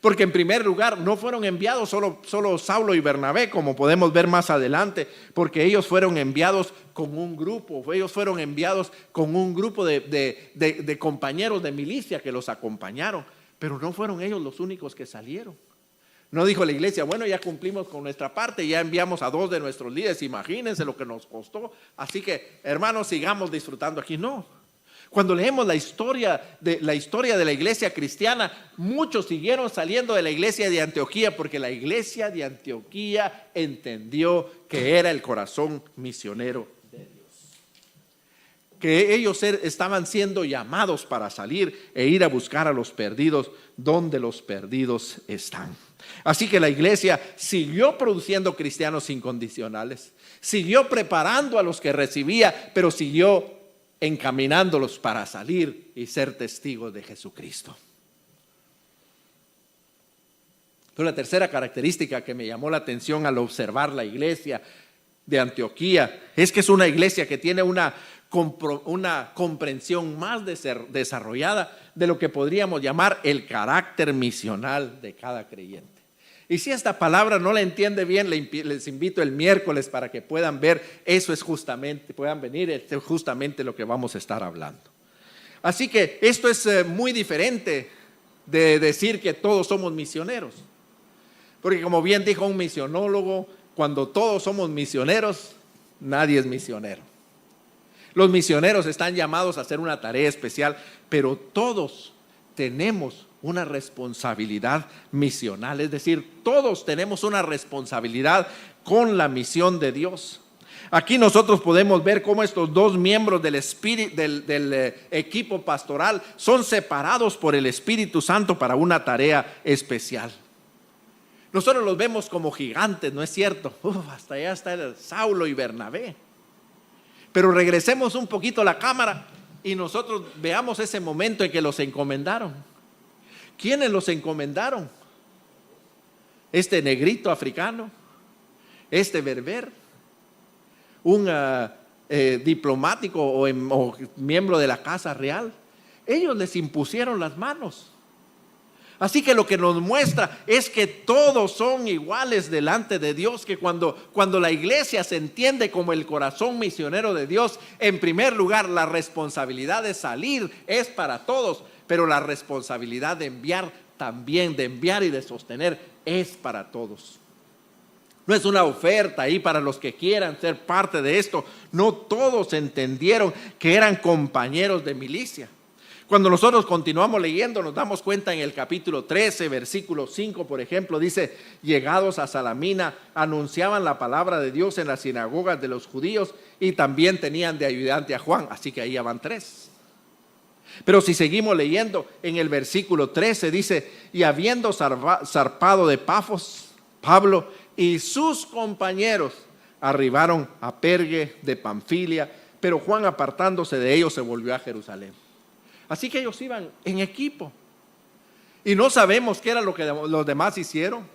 Porque en primer lugar no fueron enviados solo Saulo y Bernabé, como podemos ver más adelante, porque ellos fueron enviados con un grupo, ellos fueron enviados con un grupo de compañeros de milicia que los acompañaron, pero no fueron ellos los únicos que salieron. No dijo la iglesia, bueno, ya cumplimos con nuestra parte, ya enviamos a 2 de nuestros líderes, imagínense lo que nos costó, así que hermanos, sigamos disfrutando aquí. No. Cuando leemos la historia de la iglesia cristiana, muchos siguieron saliendo de la iglesia de Antioquía porque la iglesia de Antioquía entendió que era el corazón misionero de Dios, que ellos estaban siendo llamados para salir e ir a buscar a los perdidos donde los perdidos están. Así que la iglesia siguió produciendo cristianos incondicionales, siguió preparando a los que recibía, pero siguió encaminándolos para salir y ser testigos de Jesucristo. Pero la tercera característica que me llamó la atención al observar la iglesia de Antioquía es que es una iglesia que tiene una comprensión más desarrollada de lo que podríamos llamar el carácter misional de cada creyente. Y si esta palabra no la entiende bien, les invito el miércoles para que puedan ver, puedan venir, es justamente lo que vamos a estar hablando. Así que esto es muy diferente de decir que todos somos misioneros. Porque como bien dijo un misionólogo, cuando todos somos misioneros, nadie es misionero. Los misioneros están llamados a hacer una tarea especial, pero todos tenemos una responsabilidad misional, es decir, todos tenemos una responsabilidad con la misión de Dios. Aquí nosotros podemos ver cómo estos 2 miembros del equipo pastoral son separados por el Espíritu Santo para una tarea especial. Nosotros los vemos como gigantes, ¿no es cierto? Hasta allá está el Saulo y Bernabé. Pero regresemos un poquito a la cámara y nosotros veamos ese momento en que los encomendaron. ¿Quiénes los encomendaron? Este negrito africano, este berber, un diplomático o miembro de la casa real. Ellos les impusieron las manos. Así que lo que nos muestra es que todos son iguales delante de Dios, que cuando la iglesia se entiende como el corazón misionero de Dios, en primer lugar la responsabilidad de salir es para todos, pero la responsabilidad de enviar también, de enviar y de sostener, es para todos. No es una oferta ahí para los que quieran ser parte de esto. No todos entendieron que eran compañeros de milicia. Cuando nosotros continuamos leyendo, nos damos cuenta en el capítulo 13, versículo 5, por ejemplo, dice: llegados a Salamina, anunciaban la palabra de Dios en las sinagogas de los judíos y también tenían de ayudante a Juan. Así que ahí ya van 3. Pero si seguimos leyendo, en el versículo 13 dice: y habiendo zarpado de Pafos, Pablo y sus compañeros arribaron a Perge de Panfilia, pero Juan, apartándose de ellos, se volvió a Jerusalén. Así que ellos iban en equipo. Y no sabemos qué era lo que los demás hicieron.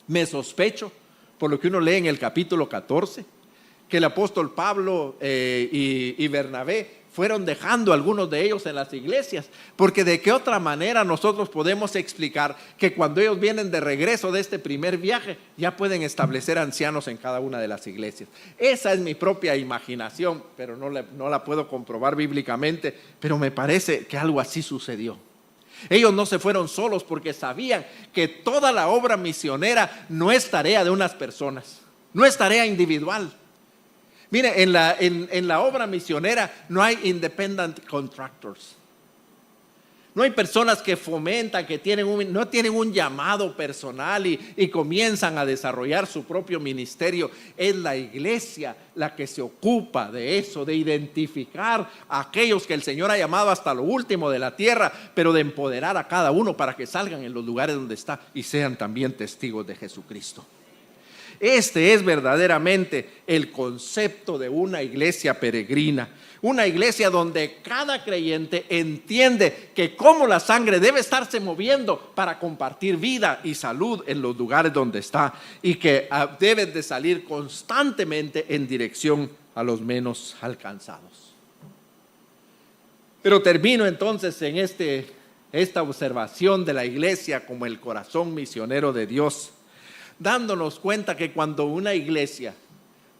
Me sospecho, por lo que uno lee en el capítulo 14, que el apóstol Pablo y Bernabé fueron dejando a algunos de ellos en las iglesias, porque de qué otra manera nosotros podemos explicar que cuando ellos vienen de regreso de este primer viaje, ya pueden establecer ancianos en cada una de las iglesias. Esa es mi propia imaginación, pero no la puedo comprobar bíblicamente, pero me parece que algo así sucedió. Ellos no se fueron solos porque sabían que toda la obra misionera no es tarea de unas personas, no es tarea individual. Mire, en la obra misionera no hay independent contractors. No hay personas que fomentan, no tienen un llamado personal y comienzan a desarrollar su propio ministerio. Es la iglesia la que se ocupa de eso, de identificar a aquellos que el Señor ha llamado hasta lo último de la tierra, pero de empoderar a cada uno para que salgan en los lugares donde está y sean también testigos de Jesucristo. Este es verdaderamente el concepto de una iglesia peregrina, una iglesia donde cada creyente entiende que como la sangre debe estarse moviendo para compartir vida y salud en los lugares donde está y que debe de salir constantemente en dirección a los menos alcanzados. Pero termino entonces en esta observación de la iglesia como el corazón misionero de Dios, dándonos cuenta que cuando una iglesia,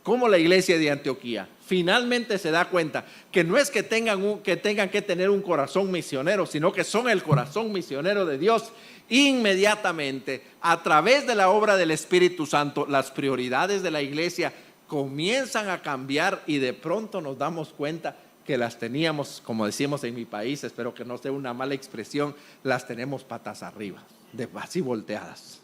como la iglesia de Antioquía, finalmente se da cuenta que no es que tengan que tener un corazón misionero, sino que son el corazón misionero de Dios inmediatamente, a través de la obra del Espíritu Santo, las prioridades de la iglesia comienzan a cambiar y de pronto nos damos cuenta que las teníamos, como decimos en mi país, espero que no sea una mala expresión, las tenemos patas arriba, así volteadas.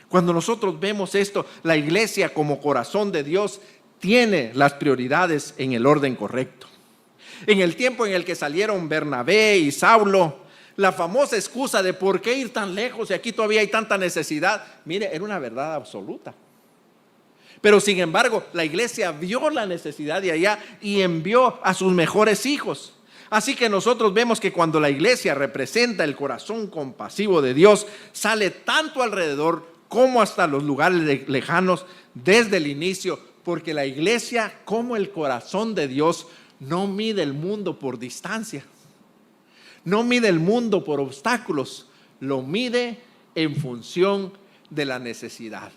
Cuando nosotros vemos esto, la iglesia como corazón de Dios tiene las prioridades en el orden correcto. En el tiempo en el que salieron Bernabé y Saulo, la famosa excusa de por qué ir tan lejos y aquí todavía hay tanta necesidad, mire, era una verdad absoluta. Pero sin embargo, la iglesia vio la necesidad de allá y envió a sus mejores hijos. Así que nosotros vemos que cuando la iglesia representa el corazón compasivo de Dios, sale tanto alrededor como hasta los lugares lejanos desde el inicio, porque la iglesia, como el corazón de Dios, no mide el mundo por distancia, no mide el mundo por obstáculos, lo mide en función de la necesidad.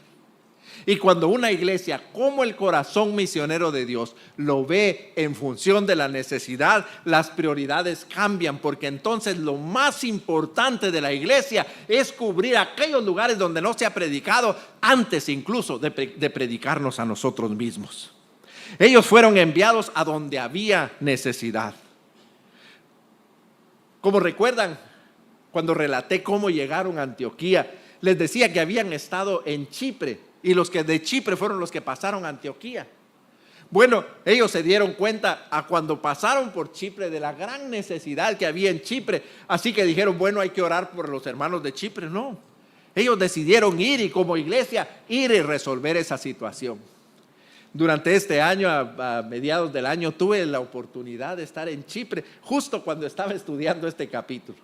Y cuando una iglesia como el corazón misionero de Dios lo ve en función de la necesidad, las prioridades cambian, porque entonces lo más importante de la iglesia es cubrir aquellos lugares donde no se ha predicado, antes incluso de predicarnos a nosotros mismos. Ellos fueron enviados a donde había necesidad. Como recuerdan, cuando relaté cómo llegaron a Antioquía, les decía que habían estado en Chipre y los que de Chipre fueron los que pasaron a Antioquía. Bueno, ellos se dieron cuenta a cuando pasaron por Chipre de la gran necesidad que había en Chipre, así que dijeron, bueno, hay que orar por los hermanos de Chipre. No, ellos decidieron ir y como iglesia ir y resolver esa situación. Durante este año, a mediados del año, tuve la oportunidad de estar en Chipre justo cuando estaba estudiando este capítulo.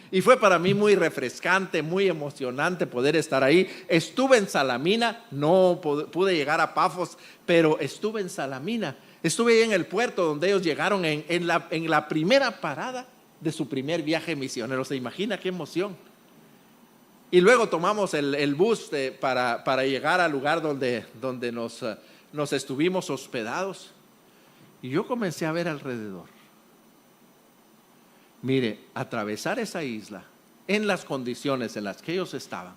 Y fue para mí muy refrescante, muy emocionante poder estar ahí. Estuve en Salamina, no pude llegar a Pafos, pero estuve en Salamina. Estuve ahí en el puerto donde ellos llegaron en la primera parada de su primer viaje misionero. ¿Se imagina qué emoción? Y luego tomamos el bus para llegar al lugar donde nos estuvimos hospedados. Y yo comencé a ver alrededor. Mire, atravesar esa isla en las condiciones en las que ellos estaban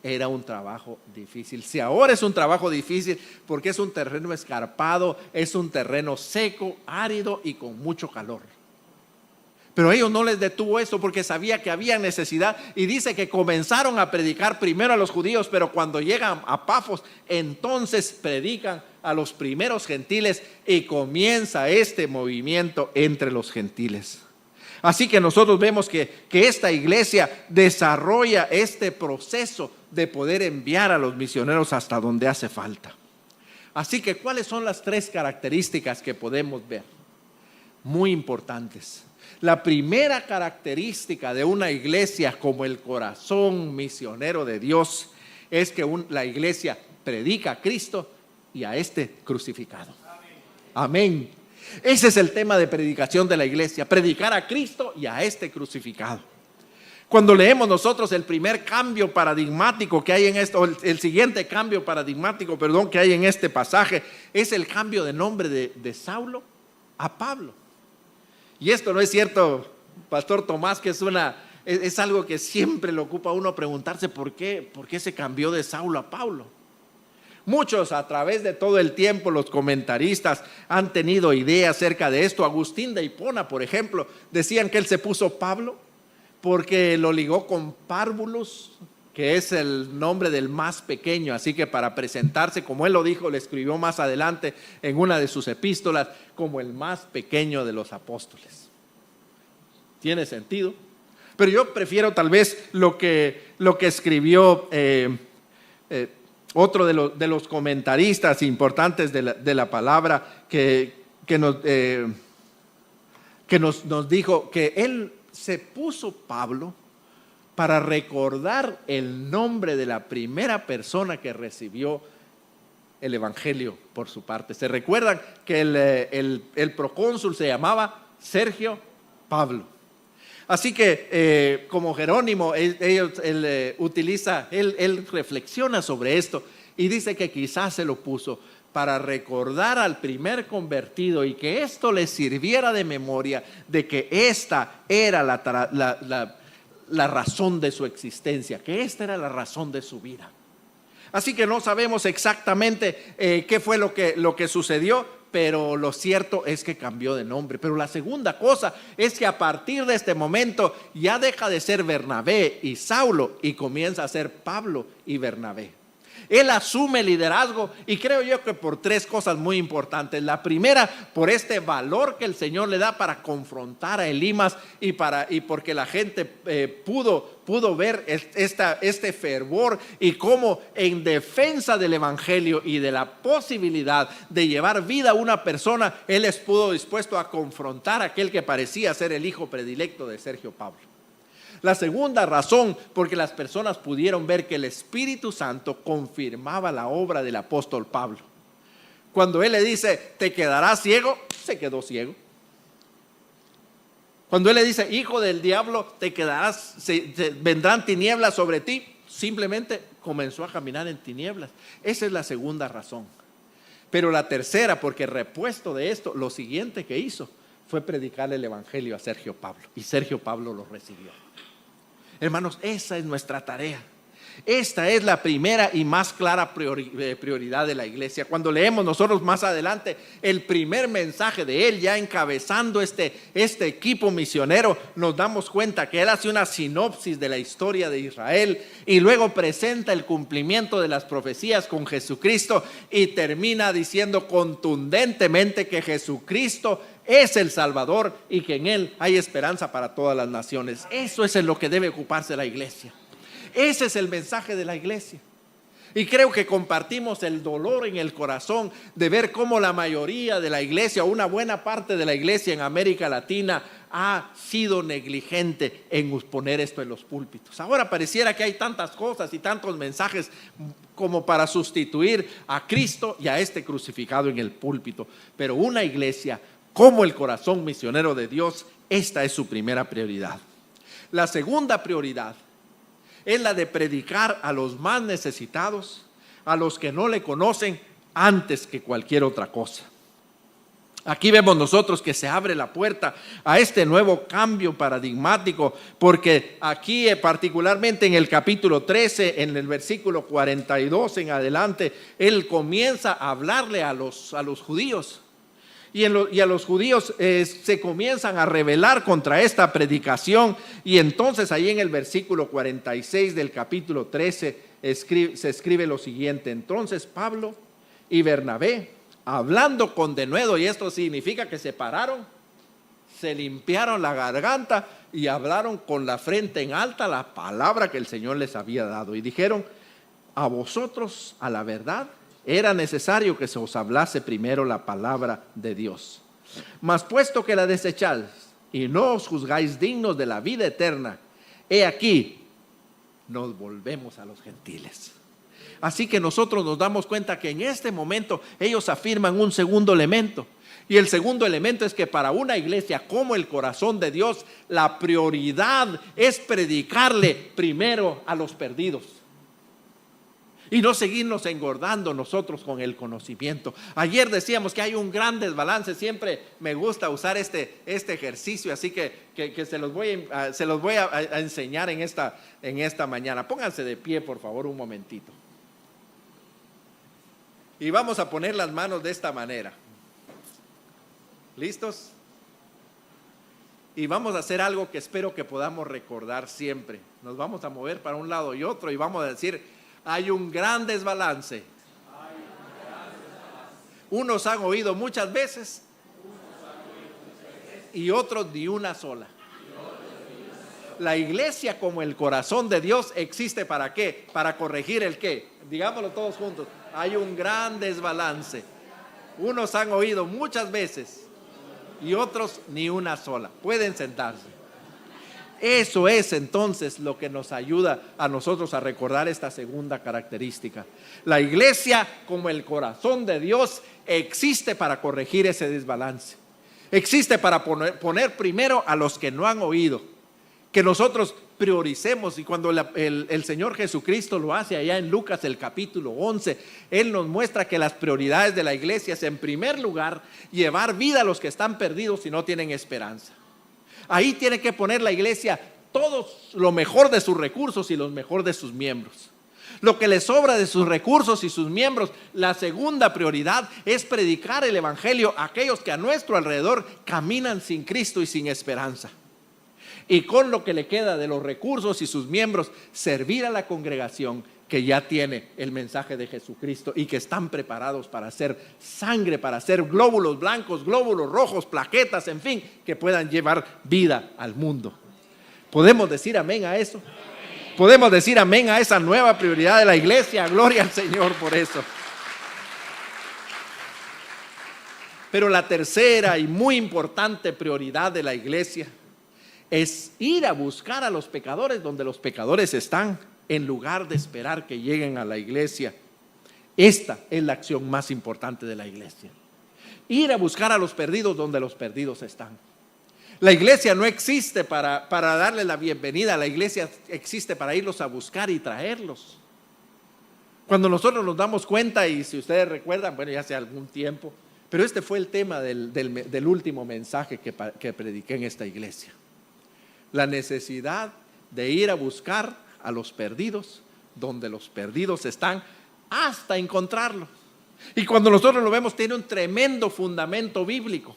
era un trabajo difícil. Si ahora es un trabajo difícil porque es un terreno escarpado, es un terreno seco, árido y con mucho calor. Pero a ellos no les detuvo eso porque sabía que había necesidad y dice que comenzaron a predicar primero a los judíos, pero cuando llegan a Pafos, entonces predican a los primeros gentiles y comienza este movimiento entre los gentiles. Así que nosotros vemos que esta iglesia desarrolla este proceso de poder enviar a los misioneros hasta donde hace falta. Así que, ¿cuáles son las 3 características que podemos ver? Muy importantes. La primera característica de una iglesia como el corazón misionero de Dios es que la iglesia predica a Cristo y a este crucificado. Amén. Ese es el tema de predicación de la iglesia, predicar a Cristo y a este crucificado. Cuando leemos nosotros el primer cambio paradigmático que hay en esto, el siguiente cambio paradigmático, que hay en este pasaje, es el cambio de nombre de Saulo a Pablo. Y esto no es cierto, Pastor Tomás, que es algo que siempre le ocupa a uno preguntarse por qué se cambió de Saulo a Pablo. Muchos a través de todo el tiempo, los comentaristas han tenido ideas acerca de esto. Agustín de Hipona, por ejemplo, decían que él se puso Pablo porque lo ligó con Párvulos, que es el nombre del más pequeño. Así que para presentarse, como él lo dijo, le escribió más adelante en una de sus epístolas, como el más pequeño de los apóstoles. ¿Tiene sentido? Pero yo prefiero tal vez lo que escribió otro de los comentaristas importantes de la palabra que nos dijo que él se puso Pablo para recordar el nombre de la primera persona que recibió el evangelio por su parte. ¿Se recuerdan que el procónsul se llamaba Sergio Pablo? Así que como Jerónimo, él reflexiona sobre esto y dice que quizás se lo puso para recordar al primer convertido y que esto le sirviera de memoria de que esta era la razón de su existencia, que esta era la razón de su vida. Así que no sabemos exactamente qué fue lo que sucedió, pero lo cierto es que cambió de nombre. Pero la segunda cosa es que a partir de este momento ya deja de ser Bernabé y Saulo y comienza a ser Pablo y Bernabé. Él asume liderazgo y creo yo que por tres cosas muy importantes. La primera, por este valor que el Señor le da para confrontar a Elimas y porque la gente pudo ver este fervor y cómo en defensa del evangelio y de la posibilidad de llevar vida a una persona, él estuvo dispuesto a confrontar a aquel que parecía ser el hijo predilecto de Sergio Pablo. La segunda razón, porque las personas pudieron ver que el Espíritu Santo confirmaba la obra del apóstol Pablo. Cuando él le dice, te quedarás ciego, se quedó ciego. Cuando él le dice, hijo del diablo, te quedarás, vendrán tinieblas sobre ti, simplemente comenzó a caminar en tinieblas. Esa es la segunda razón. Pero la tercera, porque repuesto de esto, lo siguiente que hizo fue predicarle el evangelio a Sergio Pablo, y Sergio Pablo lo recibió. Hermanos, esa es nuestra tarea. Esta es la primera y más clara prioridad de la iglesia. Cuando leemos nosotros más adelante el primer mensaje de él, ya encabezando este equipo misionero, nos damos cuenta que él hace una sinopsis de la historia de Israel y luego presenta el cumplimiento de las profecías con Jesucristo y termina diciendo contundentemente que Jesucristo es el Salvador y que en él hay esperanza para todas las naciones. Eso es en lo que debe ocuparse la iglesia. Ese es el mensaje de la iglesia. Y creo que compartimos el dolor en el corazón de ver cómo la mayoría de la iglesia, o una buena parte de la iglesia en América Latina, ha sido negligente en poner esto en los púlpitos. Ahora pareciera que hay tantas cosas y tantos mensajes como para sustituir a Cristo y a este crucificado en el púlpito. Pero una iglesia como el corazón misionero de Dios, esta es su primera prioridad. La segunda prioridad es la de predicar a los más necesitados, a los que no le conocen, antes que cualquier otra cosa. Aquí vemos nosotros que se abre la puerta a este nuevo cambio paradigmático, porque aquí particularmente en el capítulo 13, en el versículo 42 en adelante, él comienza a hablarle a los judíos. Y a los judíos se comienzan a rebelar contra esta predicación. Y entonces ahí en el versículo 46 del capítulo 13 se escribe lo siguiente: entonces Pablo y Bernabé, hablando con denuedo, y esto significa que se pararon, se limpiaron la garganta y hablaron con la frente en alta la palabra que el Señor les había dado. Y dijeron, a vosotros, a la verdad, era necesario que se os hablase primero la palabra de Dios. Mas puesto que la desecháis y no os juzgáis dignos de la vida eterna, he aquí, nos volvemos a los gentiles. Así que nosotros nos damos cuenta que en este momento ellos afirman un segundo elemento. Y el segundo elemento es que para una iglesia como el corazón de Dios, la prioridad es predicarle primero a los perdidos. Y no seguirnos engordando nosotros con el conocimiento. Ayer decíamos que hay un gran desbalance. Siempre me gusta usar este ejercicio, así que se los voy a enseñar en esta mañana. Pónganse de pie, por favor, un momentito. Y vamos a poner las manos de esta manera. ¿Listos? Y vamos a hacer algo que espero que podamos recordar siempre. Nos vamos a mover para un lado y otro y vamos a decir: hay un gran desbalance. Unos han oído muchas veces y otros ni una sola. La iglesia como el corazón de Dios existe ¿para qué? Para corregir el qué. Digámoslo todos juntos. Hay un gran desbalance. Unos han oído muchas veces y otros ni una sola. Pueden sentarse. Eso es entonces lo que nos ayuda a nosotros a recordar esta segunda característica. La iglesia como el corazón de Dios existe para corregir ese desbalance. Existe para poner primero a los que no han oído. Que nosotros prioricemos, y cuando el Señor Jesucristo lo hace allá en Lucas el capítulo 11, Él nos muestra que las prioridades de la iglesia es, en primer lugar, llevar vida a los que están perdidos y no tienen esperanza. Ahí tiene que poner la iglesia todo lo mejor de sus recursos y lo mejor de sus miembros. Lo que les sobra de sus recursos y sus miembros, la segunda prioridad es predicar el evangelio a aquellos que a nuestro alrededor caminan sin Cristo y sin esperanza. Y con lo que le queda de los recursos y sus miembros, servir a la congregación que ya tiene el mensaje de Jesucristo y que están preparados para hacer sangre, para hacer glóbulos blancos, glóbulos rojos, plaquetas, en fin, que puedan llevar vida al mundo. ¿Podemos decir amén a eso? Podemos decir amén a esa nueva prioridad de la iglesia. Gloria al Señor por eso. Pero la tercera y muy importante prioridad de la iglesia es ir a buscar a los pecadores donde los pecadores están, en lugar de esperar que lleguen a la iglesia. Esta es la acción más importante de la iglesia. Ir a buscar a los perdidos donde los perdidos están. La iglesia no existe para darle la bienvenida, la iglesia existe para irlos a buscar y traerlos. Cuando nosotros nos damos cuenta, y si ustedes recuerdan, bueno, ya hace algún tiempo, pero este fue el tema del último mensaje que prediqué en esta iglesia. La necesidad de ir a buscar a los perdidos donde los perdidos están hasta encontrarlos. Y cuando nosotros lo vemos, tiene un tremendo fundamento bíblico.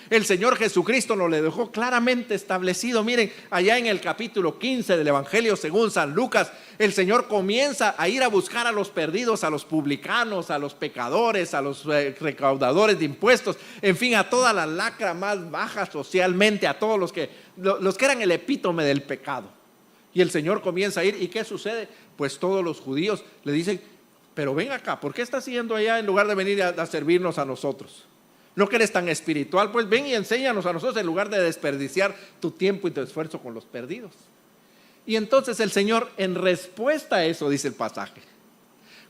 El Señor Jesucristo nos lo dejó claramente establecido. Miren, allá en el capítulo 15 del Evangelio según San Lucas, el Señor comienza a ir a buscar a los perdidos, a los publicanos, a los pecadores, a los recaudadores de impuestos, en fin, a toda la lacra más baja socialmente, a todos los que eran el epítome del pecado. Y el Señor comienza a ir, ¿y qué sucede? Pues todos los judíos le dicen, pero ven acá, ¿por qué estás yendo allá en lugar de venir a servirnos a nosotros? ¿No que eres tan espiritual? Pues ven y enséñanos a nosotros en lugar de desperdiciar tu tiempo y tu esfuerzo con los perdidos. Y entonces el Señor, en respuesta a eso, dice el pasaje,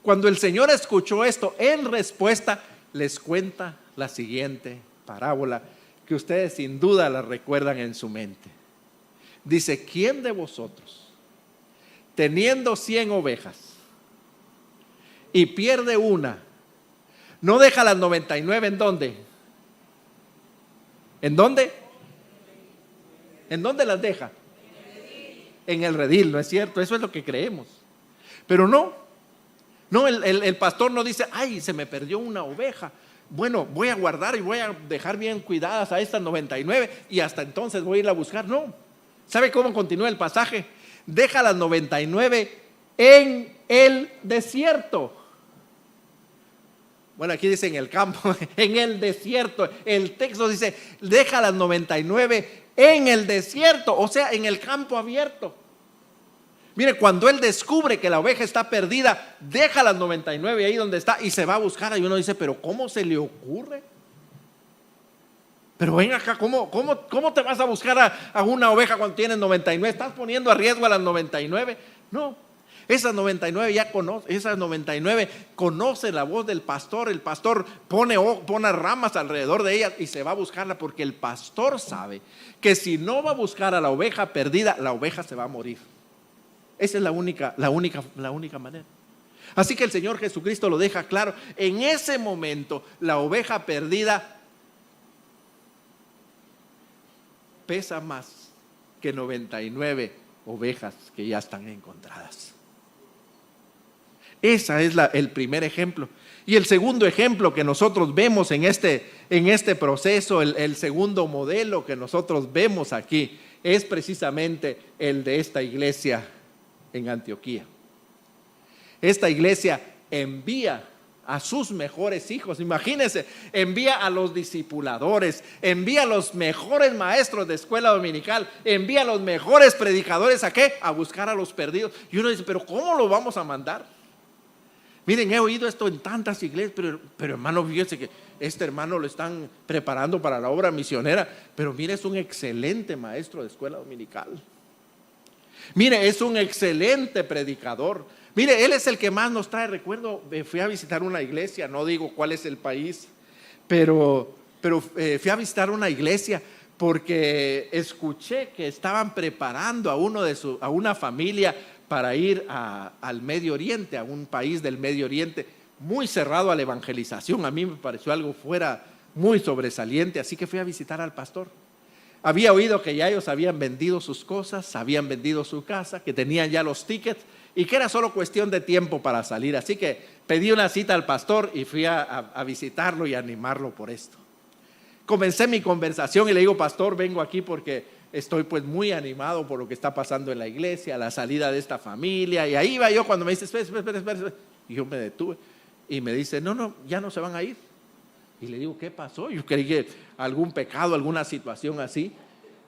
cuando el Señor escuchó esto, en respuesta les cuenta la siguiente parábola que ustedes sin duda la recuerdan en su mente. Dice, ¿quién de vosotros, teniendo 100 ovejas y pierde una, no deja las 99 en dónde? ¿En dónde? ¿En dónde las deja? En el redil, ¿no es cierto? Eso es lo que creemos. Pero no, el pastor no dice, ay, se me perdió una oveja. Bueno, voy a guardar y voy a dejar bien cuidadas a estas 99 y hasta entonces voy a ir a buscar. No. ¿Sabe cómo continúa el pasaje? Deja las 99 en el desierto. Bueno, aquí dice en el campo, en el desierto. El texto dice, deja las 99 en el desierto, o sea, en el campo abierto. Mire, cuando él descubre que la oveja está perdida, deja las 99 ahí donde está y se va a buscar. Y uno dice, pero ¿cómo se le ocurre? Pero ven acá, ¿cómo te vas a buscar a una oveja cuando tienes 99? ¿Estás poniendo a riesgo a las 99? No. Esas 99 conocen la voz del pastor. El pastor pone ramas alrededor de ellas y se va a buscarla, porque el pastor sabe que si no va a buscar a la oveja perdida, la oveja se va a morir. Esa es la única manera. Así que el Señor Jesucristo lo deja claro. En ese momento, la oveja perdida pesa más que 99 ovejas que ya están encontradas. Ese es el primer ejemplo. Y el segundo ejemplo que nosotros vemos en este proceso, el segundo modelo que nosotros vemos aquí, es precisamente el de esta iglesia en Antioquía. Esta iglesia envía a sus mejores hijos. Imagínense, envía a los discipuladores, envía a los mejores maestros de escuela dominical, envía a los mejores predicadores. ¿A qué? A buscar a los perdidos. Y uno dice, pero ¿cómo lo vamos a mandar? Miren, he oído esto en tantas iglesias, pero hermano, fíjense que este hermano lo están preparando para la obra misionera, pero mire, es un excelente maestro de escuela dominical. Mire, es un excelente predicador. Mire, él es el que más nos trae. Recuerdo, fui a visitar una iglesia, no digo cuál es el país, pero fui a visitar una iglesia porque escuché que estaban preparando a una familia para ir al Medio Oriente, a un país del Medio Oriente muy cerrado a la evangelización. A mí me pareció algo fuera muy sobresaliente, así que fui a visitar al pastor. Había oído que ya ellos habían vendido sus cosas, habían vendido su casa, que tenían ya los tickets y que era solo cuestión de tiempo para salir. Así que pedí una cita al pastor y fui a visitarlo y animarlo por esto. Comencé mi conversación y le digo: pastor, vengo aquí porque estoy pues muy animado por lo que está pasando en la iglesia, la salida de esta familia. Y ahí iba yo cuando me dice: espera. Y yo me detuve y me dice: no, ya no se van a ir. Y le digo: ¿qué pasó? Yo creí que algún pecado, alguna situación así.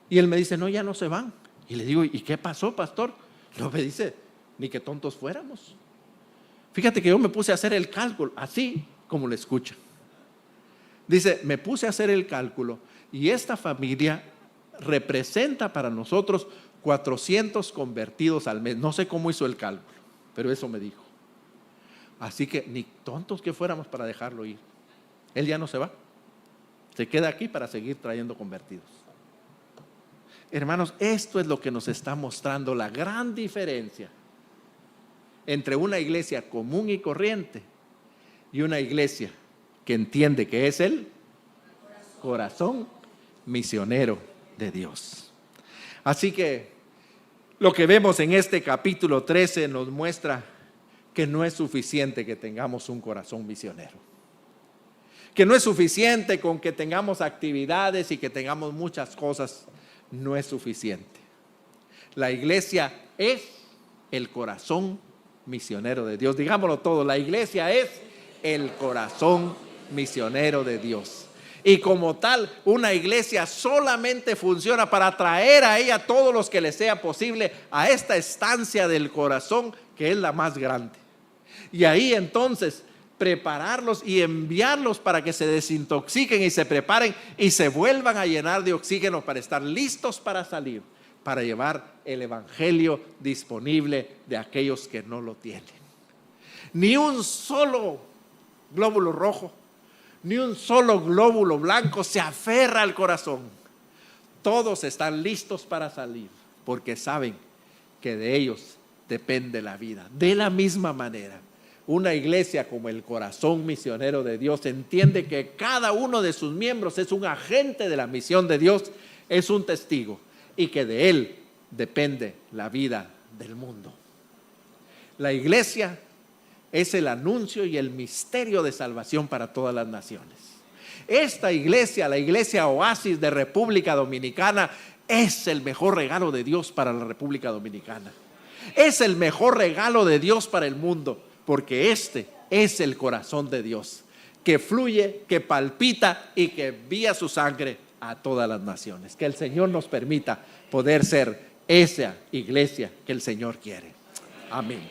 Y él me dice: no, ya no se van. Y le digo: ¿y qué pasó, pastor? No, me dice: ni que tontos fuéramos. Fíjate que yo me puse a hacer el cálculo, así como lo escuchan. Dice: me puse a hacer el cálculo y esta familia representa para nosotros 400 convertidos al mes. No sé cómo hizo el cálculo, pero eso me dijo. Así que ni tontos que fuéramos para dejarlo ir. Él ya no se va, se queda aquí para seguir trayendo convertidos. Hermanos, esto es lo que nos está mostrando la gran diferencia entre una iglesia común y corriente y una iglesia que entiende que es el corazón misionero de Dios. Así que lo que vemos en este capítulo 13 nos muestra que no es suficiente que tengamos un corazón misionero, que no es suficiente con que tengamos actividades y que tengamos muchas cosas. No es suficiente. La iglesia es el corazón misionero de Dios. Digámoslo todo: la iglesia es el corazón misionero de Dios. Y como tal, una iglesia solamente funciona para atraer a ella todos los que le sea posible a esta estancia del corazón, que es la más grande. Y ahí entonces prepararlos y enviarlos para que se desintoxiquen y se preparen y se vuelvan a llenar de oxígeno para estar listos para salir, para llevar el evangelio disponible de aquellos que no lo tienen. Ni un solo glóbulo rojo, ni un solo glóbulo blanco se aferra al corazón. Todos están listos para salir porque saben que de ellos depende la vida. De la misma manera, una iglesia como el corazón misionero de Dios entiende que cada uno de sus miembros es un agente de la misión de Dios, es un testigo, y que de él depende la vida del mundo. La iglesia es el anuncio y el misterio de salvación para todas las naciones. Esta iglesia, la iglesia Oasis de República Dominicana, es el mejor regalo de Dios para la República Dominicana. Es el mejor regalo de Dios para el mundo, porque este es el corazón de Dios, que fluye, que palpita y que envía su sangre a todas las naciones. Que el Señor nos permita poder ser esa iglesia que el Señor quiere. Amén.